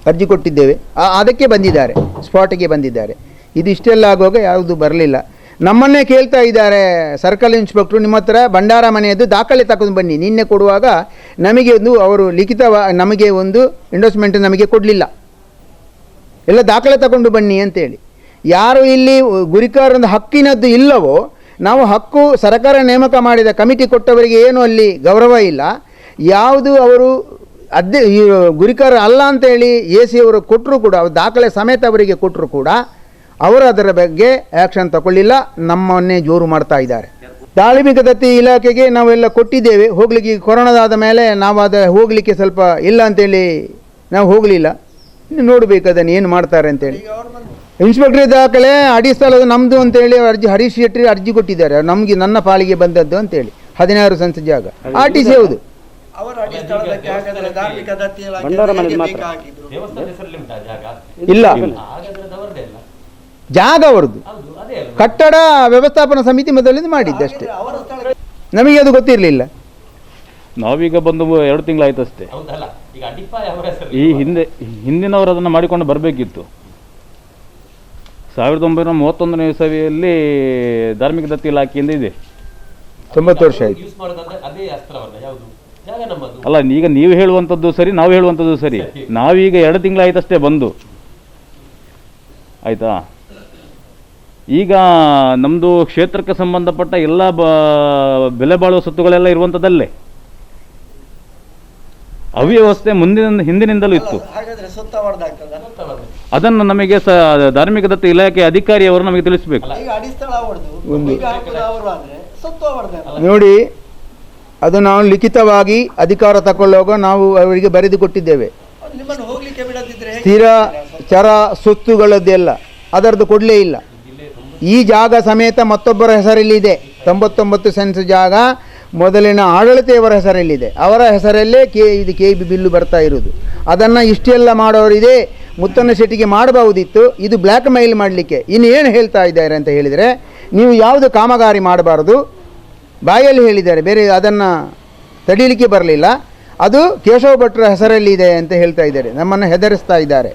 ಅರ್ಜಿ ಕೊಟ್ಟಿದ್ದೇವೆ. ಅದಕ್ಕೆ ಬಂದಿದ್ದಾರೆ, ಸ್ಪಾಟಿಗೆ ಬಂದಿದ್ದಾರೆ. ಇದು ಇಷ್ಟೆಲ್ಲ ಆಗುವಾಗ ಯಾವುದು ಬರಲಿಲ್ಲ. ನಮ್ಮನ್ನೇ ಕೇಳ್ತಾ ಇದ್ದಾರೆ ಸರ್ಕಲ್ ಇನ್ಸ್ಪೆಕ್ಟ್ರು, ನಿಮ್ಮ ಹತ್ರ ಭಂಡಾರ ಮನೆಯದ್ದು ದಾಖಲೆ ತಗೊಂಡು ಬನ್ನಿ. ನಿನ್ನೆ ಕೊಡುವಾಗ ನಮಗೆ ಒಂದು ಅವರು ನಮಗೆ ಒಂದು ಎಂಡೋಸ್ಮೆಂಟ್ ನಮಗೆ ಕೊಡಲಿಲ್ಲ, ಎಲ್ಲ ದಾಖಲೆ ತಗೊಂಡು ಬನ್ನಿ ಅಂತೇಳಿ. ಯಾರು ಇಲ್ಲಿ ಗುರಿಕಾರನ ಹಕ್ಕಿನದ್ದು ಇಲ್ಲವೋ, ನಾವು ಹಕ್ಕು ಸರ್ಕಾರ ನೇಮಕ ಮಾಡಿದ ಕಮಿಟಿ ಕೊಟ್ಟವರಿಗೆ ಏನು ಅಲ್ಲಿ ಗೌರವ ಇಲ್ಲ. ಯಾವುದು ಅವರು ಗುರಿಕಾರ ಅಲ್ಲ ಅಂತೇಳಿ AC ಅವರು ಕೊಟ್ಟರು ಕೂಡ, ದಾಖಲೆ ಸಮೇತ ಅವರಿಗೆ ಕೊಟ್ಟರು ಕೂಡ ಅವರು ಅದರ ಬಗ್ಗೆ ಆ್ಯಕ್ಷನ್ ತಗೊಳ್ಳಿಲ್ಲ. ನಮ್ಮನ್ನೇ ಜೋರು ಮಾಡ್ತಾ ಇದ್ದಾರೆ. ಧಾರ್ಮಿಕ ದತ್ತಿ ಇಲಾಖೆಗೆ ನಾವೆಲ್ಲ ಕೊಟ್ಟಿದ್ದೇವೆ. ಹೋಗಲಿಕ್ಕೆ ಕೊರೋನಾದಾದ ಮೇಲೆ ನಾವು ಹೋಗಲಿಕ್ಕೆ ಸ್ವಲ್ಪ ಇಲ್ಲ ಅಂತೇಳಿ ನಾವು ಹೋಗಲಿಲ್ಲ. ಇನ್ನು ನೋಡಬೇಕು ಅದನ್ನು ಏನು ಮಾಡ್ತಾರೆ ಅಂತೇಳಿ. ಇನ್ಸ್ಪೆಕ್ಟರ್ ದಾಖಲೆ ಅಡಿ ಸ್ಥಳದ ನಮ್ಮದು ಅಂತೇಳಿ ಹರೀಶ್ ಶೆಟ್ಟಿ ಅರ್ಜಿ ಕೊಟ್ಟಿದ್ದಾರೆ. ನಮಗೆ ನನ್ನ ಪಾಲಿಗೆ ಬಂದದ್ದು ಅಂತೇಳಿ 16 ಸೆನ್ಸ್ ಜಾಗ RTC. ಹೌದು, ಇಲ್ಲ, ಜಾಗ ಅವರದ್ದು. ಕಟ್ಟಡ ವ್ಯವಸ್ಥಾಪನಾ ಸಮಿತಿ ಮೊದಲಿಂದ ಮಾಡಿದ್ದಷ್ಟೇ, ನಮಗೆ ಅದು ಗೊತ್ತಿರಲಿಲ್ಲ. ನಾವೀಗ ಬಂದು 2 ತಿಂಗಳಾಯ್ತು ಅಷ್ಟೇ. ಈ ಹಿಂದಿನವರು ಅದನ್ನು ಮಾಡಿಕೊಂಡು ಬರಬೇಕಿತ್ತು. 1931ನೇ ಇಸವಿಯಲ್ಲಿ ಧಾರ್ಮಿಕ ದತ್ತಿ ಇಲಾಖೆಯಿಂದ ಇದೆ. 90 ವರ್ಷ ಆಯಿತು. ಅಲ್ಲ, ಈಗ ನೀವು ಹೇಳುವಂಥದ್ದು ಸರಿ, ನಾವು ಹೇಳುವಂಥದ್ದು ಸರಿ. ನಾವೀಗ 2 ತಿಂಗಳಾಯ್ತಷ್ಟೇ ಬಂದು, ಆಯಿತಾ. ಈಗ ನಮ್ಮದು ಕ್ಷೇತ್ರಕ್ಕೆ ಸಂಬಂಧಪಟ್ಟ ಎಲ್ಲ ಬೆಲೆ ಬಾಳುವ ಸ್ವತ್ತುಗಳೆಲ್ಲ ಇರುವಂಥದ್ದಲ್ಲೇ. ಅವ್ಯವಸ್ಥೆ ಹಿಂದಿನಿಂದಲೂ ಇತ್ತು. ಅದನ್ನು ನಮಗೆ ಧಾರ್ಮಿಕ ದತ್ತಿ ಇಲಾಖೆ ಅಧಿಕಾರಿಯವರು ನಮಗೆ ತಿಳಿಸಬೇಕು. ನೋಡಿ, ಅದು ನಾವು ಲಿಖಿತವಾಗಿ ಅಧಿಕಾರ ತಗೊಳ್ಳುವಾಗ ನಾವು ಅವರಿಗೆ ಬರೆದು ಕೊಟ್ಟಿದ್ದೇವೆ. ಸ್ಥಿರ ಚರ ಸ್ವತ್ತುಗಳದ್ದೆಲ್ಲ ಅದರದ್ದು ಕೊಡಲೇ ಇಲ್ಲ. ಈ ಜಾಗ ಸಮೇತ ಮತ್ತೊಬ್ಬರ ಹೆಸರಲ್ಲಿದೆ. 99 ಸೆನ್ಸ್ ಜಾಗ ಮೊದಲಿನ ಆಡಳಿತೆಯವರ ಹೆಸರಲ್ಲಿದೆ. ಅವರ ಹೆಸರಲ್ಲೇ ಇದು ಕೆ ಬಿ ಬಿಲ್ಲು ಬರ್ತಾ ಇರೋದು. ಅದನ್ನು ಇಷ್ಟೆಲ್ಲ ಮಾಡೋರಿದೆ, ಮುತ್ತಣ್ಣ ಶೆಟ್ಟಿಗೆ ಮಾಡಬಹುದಿತ್ತು. ಇದು ಬ್ಲ್ಯಾಕ್ ಮೇಲ್ ಮಾಡಲಿಕ್ಕೆ ಇನ್ನು ಏನು ಹೇಳ್ತಾ ಇದ್ದಾರೆ ಅಂತ ಹೇಳಿದರೆ, ನೀವು ಯಾವುದು ಕಾಮಗಾರಿ ಮಾಡಬಾರ್ದು, ಬಾಯಲ್ಲಿ ಹೇಳಿದ್ದಾರೆ, ಬೇರೆ ಅದನ್ನು ತಡೀಲಿಕ್ಕೆ ಬರಲಿಲ್ಲ. ಅದು ಕೇಶವ ಭಟ್ರ ಹೆಸರಲ್ಲಿದೆ ಅಂತ ಹೇಳ್ತಾ ಇದ್ದಾರೆ. ನಮ್ಮನ್ನು ಹೆದರಿಸ್ತಾ ಇದ್ದಾರೆ.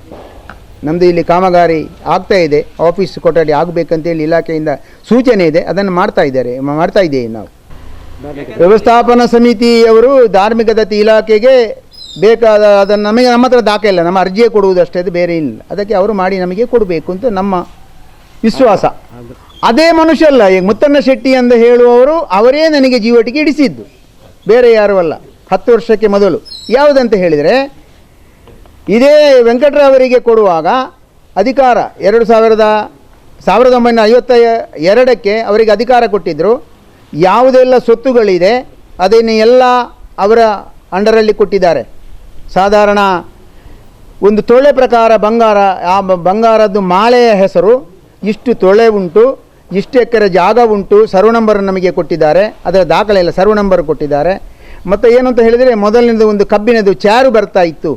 ನಮ್ಮದು ಇಲ್ಲಿ ಕಾಮಗಾರಿ ಆಗ್ತಾ ಇದೆ, ಆಫೀಸ್ ಕೊಠಡಿ ಆಗಬೇಕಂತೇಳಿ ಇಲಾಖೆಯಿಂದ ಸೂಚನೆ ಇದೆ, ಅದನ್ನು ಮಾಡ್ತಾ ಇದ್ದೇವೆ ನಾವು. ವ್ಯವಸ್ಥಾಪನಾ ಸಮಿತಿಯವರು ಧಾರ್ಮಿಕ ದತ್ತಿ ಇಲಾಖೆಗೆ ಬೇಕಾದ ಅದನ್ನು ನಮ್ಮ ಹತ್ರ ದಾಖಲೆ ಇಲ್ಲ, ನಮ್ಮ ಅರ್ಜಿಯೇ ಕೊಡುವುದಷ್ಟೇ, ಅದು ಬೇರೆ ಇಲ್ಲ. ಅದಕ್ಕೆ ಅವರು ಮಾಡಿ ನಮಗೆ ಕೊಡಬೇಕು ಅಂತ ನಮ್ಮ ವಿಶ್ವಾಸ. ಅದೇ ಮನುಷ್ಯ ಅಲ್ಲ, ಈಗ ಮುತ್ತಣ್ಣ ಶೆಟ್ಟಿ ಅಂತ ಹೇಳುವವರು ಅವರೇ ನನಗೆ ಜೀವಟಿಗೆ ಇಡಿಸಿದ್ದು, ಬೇರೆ ಯಾರೂ ಅಲ್ಲ. 10 ವರ್ಷಕ್ಕೆ ಮೊದಲು ಯಾವುದಂತ ಹೇಳಿದರೆ, ಇದೇ ವೆಂಕಟರಾವರಿಗೆ ಕೊಡುವಾಗ ಅಧಿಕಾರ 1952ಕ್ಕೆ ಅವರಿಗೆ ಅಧಿಕಾರ ಕೊಟ್ಟಿದ್ದರು. ಯಾವುದೆಲ್ಲ ಸ್ವತ್ತುಗಳಿದೆ ಅದನ್ನು ಎಲ್ಲ ಅವರ ಅಂಡರಲ್ಲಿ ಕೊಟ್ಟಿದ್ದಾರೆ. ಸಾಧಾರಣ ಒಂದು ತೊಳೆ ಪ್ರಕಾರ ಬಂಗಾರ, ಆ ಬಂಗಾರದ್ದು ಮಾಳೆಯ ಹೆಸರು ಇಷ್ಟು ತೊಳೆ ಉಂಟು, ಇಷ್ಟು ಎಕರೆ ಜಾಗ ಉಂಟು, ಸರ್ವ ನಂಬರ್ ನಮಗೆ ಕೊಟ್ಟಿದ್ದಾರೆ. ಅದರ ದಾಖಲೆ ಎಲ್ಲ ಸರ್ವ ನಂಬರ್ ಕೊಟ್ಟಿದ್ದಾರೆ. ಮತ್ತು ಏನು ಅಂತ ಹೇಳಿದರೆ, ಮೊದಲಿನದು ಒಂದು ಕಬ್ಬಿನದು ಚಾರು ಬರ್ತಾ ಇತ್ತು,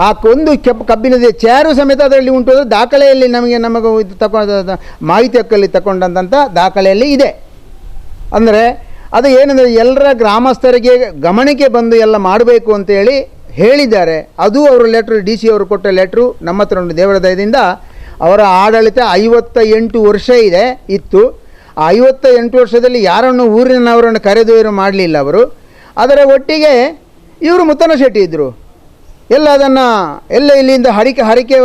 ಆ ಒಂದು ಕಬ್ಬಿನದ ಚಾರು ಸಮೇತ ಅದರಲ್ಲಿ ಉಂಟು. ಅದು ದಾಖಲೆಯಲ್ಲಿ ನಮಗೆ ಮಾಹಿತಿ ಹಕ್ಕಲ್ಲಿ ತಗೊಂಡಂಥ ದಾಖಲೆಯಲ್ಲಿ ಇದೆ. ಅಂದರೆ ಅದು ಏನಂದರೆ ಎಲ್ಲರ ಗ್ರಾಮಸ್ಥರಿಗೆ ಗಮನಕ್ಕೆ ಬಂದು ಎಲ್ಲ ಮಾಡಬೇಕು ಅಂತೇಳಿ ಹೇಳಿದ್ದಾರೆ. ಅದು ಅವರು ಲೆಟ್ರು, ಡಿ ಸಿ ಅವರು ಕೊಟ್ಟ ಲೆಟ್ರು ನಮ್ಮ ಹತ್ರ ಉಂಟು. ದೇವರ ದಯದಿಂದ ಅವರ ಆಡಳಿತ 58 ವರ್ಷ ಇತ್ತು. ಆ 58 ವರ್ಷದಲ್ಲಿ ಯಾರನ್ನು ಊರಿನವರನ್ನು ಕರೆದು ಏನು ಮಾಡಲಿಲ್ಲ ಅವರು. ಅದರ ಒಟ್ಟಿಗೆ ಇವರು ಮುತ್ತಣ್ಣ ಶೆಟ್ಟಿ ಇದ್ದರು. ಎಲ್ಲ ಅದನ್ನು ಎಲ್ಲ ಇಲ್ಲಿಂದ ಹರಿಕೆ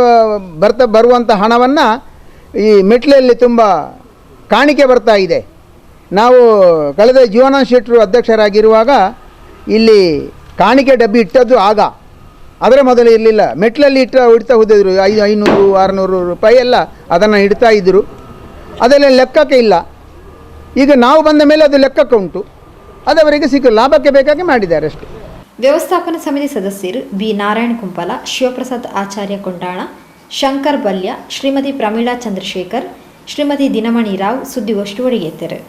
ಬರುವಂಥ ಹಣವನ್ನು ಈ ಮೆಟ್ಲಲ್ಲಿ ತುಂಬ ಕಾಣಿಕೆ ಬರ್ತಾ ಇದೆ. ನಾವು ಕಳೆದ ಜೀವನಾನಂದ ಶೆಟ್ಟರು ಅಧ್ಯಕ್ಷರಾಗಿರುವಾಗ ಇಲ್ಲಿ ಕಾಣಿಕೆ ಡಬ್ಬಿ ಇಟ್ಟದ್ದು ಆಗ, ಅದರ ಮೊದಲು ಇರಲಿಲ್ಲ. ಮೆಟ್ಲಲ್ಲಿ ಇಡ್ತಾ ಹೋದಿದ್ರು 500-600 ರೂಪಾಯಿ ಎಲ್ಲ ಅದನ್ನು ಇಡ್ತಾ ಇದ್ದರು. ಅದೆಲ್ಲ ಲೆಕ್ಕಕ್ಕೆ ಇಲ್ಲ. ಈಗ ನಾವು ಬಂದ ಮೇಲೆ ಅದು ಲೆಕ್ಕಕ್ಕೆ ಉಂಟು. ಅದವರಿಗೆ ಲಾಭಕ್ಕೆ ಬೇಕಾಗಿ ಮಾಡಿದ್ದಾರೆ ಅಷ್ಟೇ. ವ್ಯವಸ್ಥಾಪನಾ ಸಮಿತಿ ಸದಸ್ಯರು ಬಿ ನಾರಾಯಣ ಕುಂಪಲ, ಶಿವಪ್ರಸಾದ್ ಆಚಾರ್ಯ ಕೊಂಡಾಣ, ಶಂಕರ್ ಬಲ್ಯ, ಶ್ರೀಮತಿ ಪ್ರಮೀಳಾ ಚಂದ್ರಶೇಖರ್, ಶ್ರೀಮತಿ ದಿನಮಣಿ ರಾವ್ ಸುದ್ದಿಗೋಷ್ಠಿ ಒಳಗೆತ್ತರು.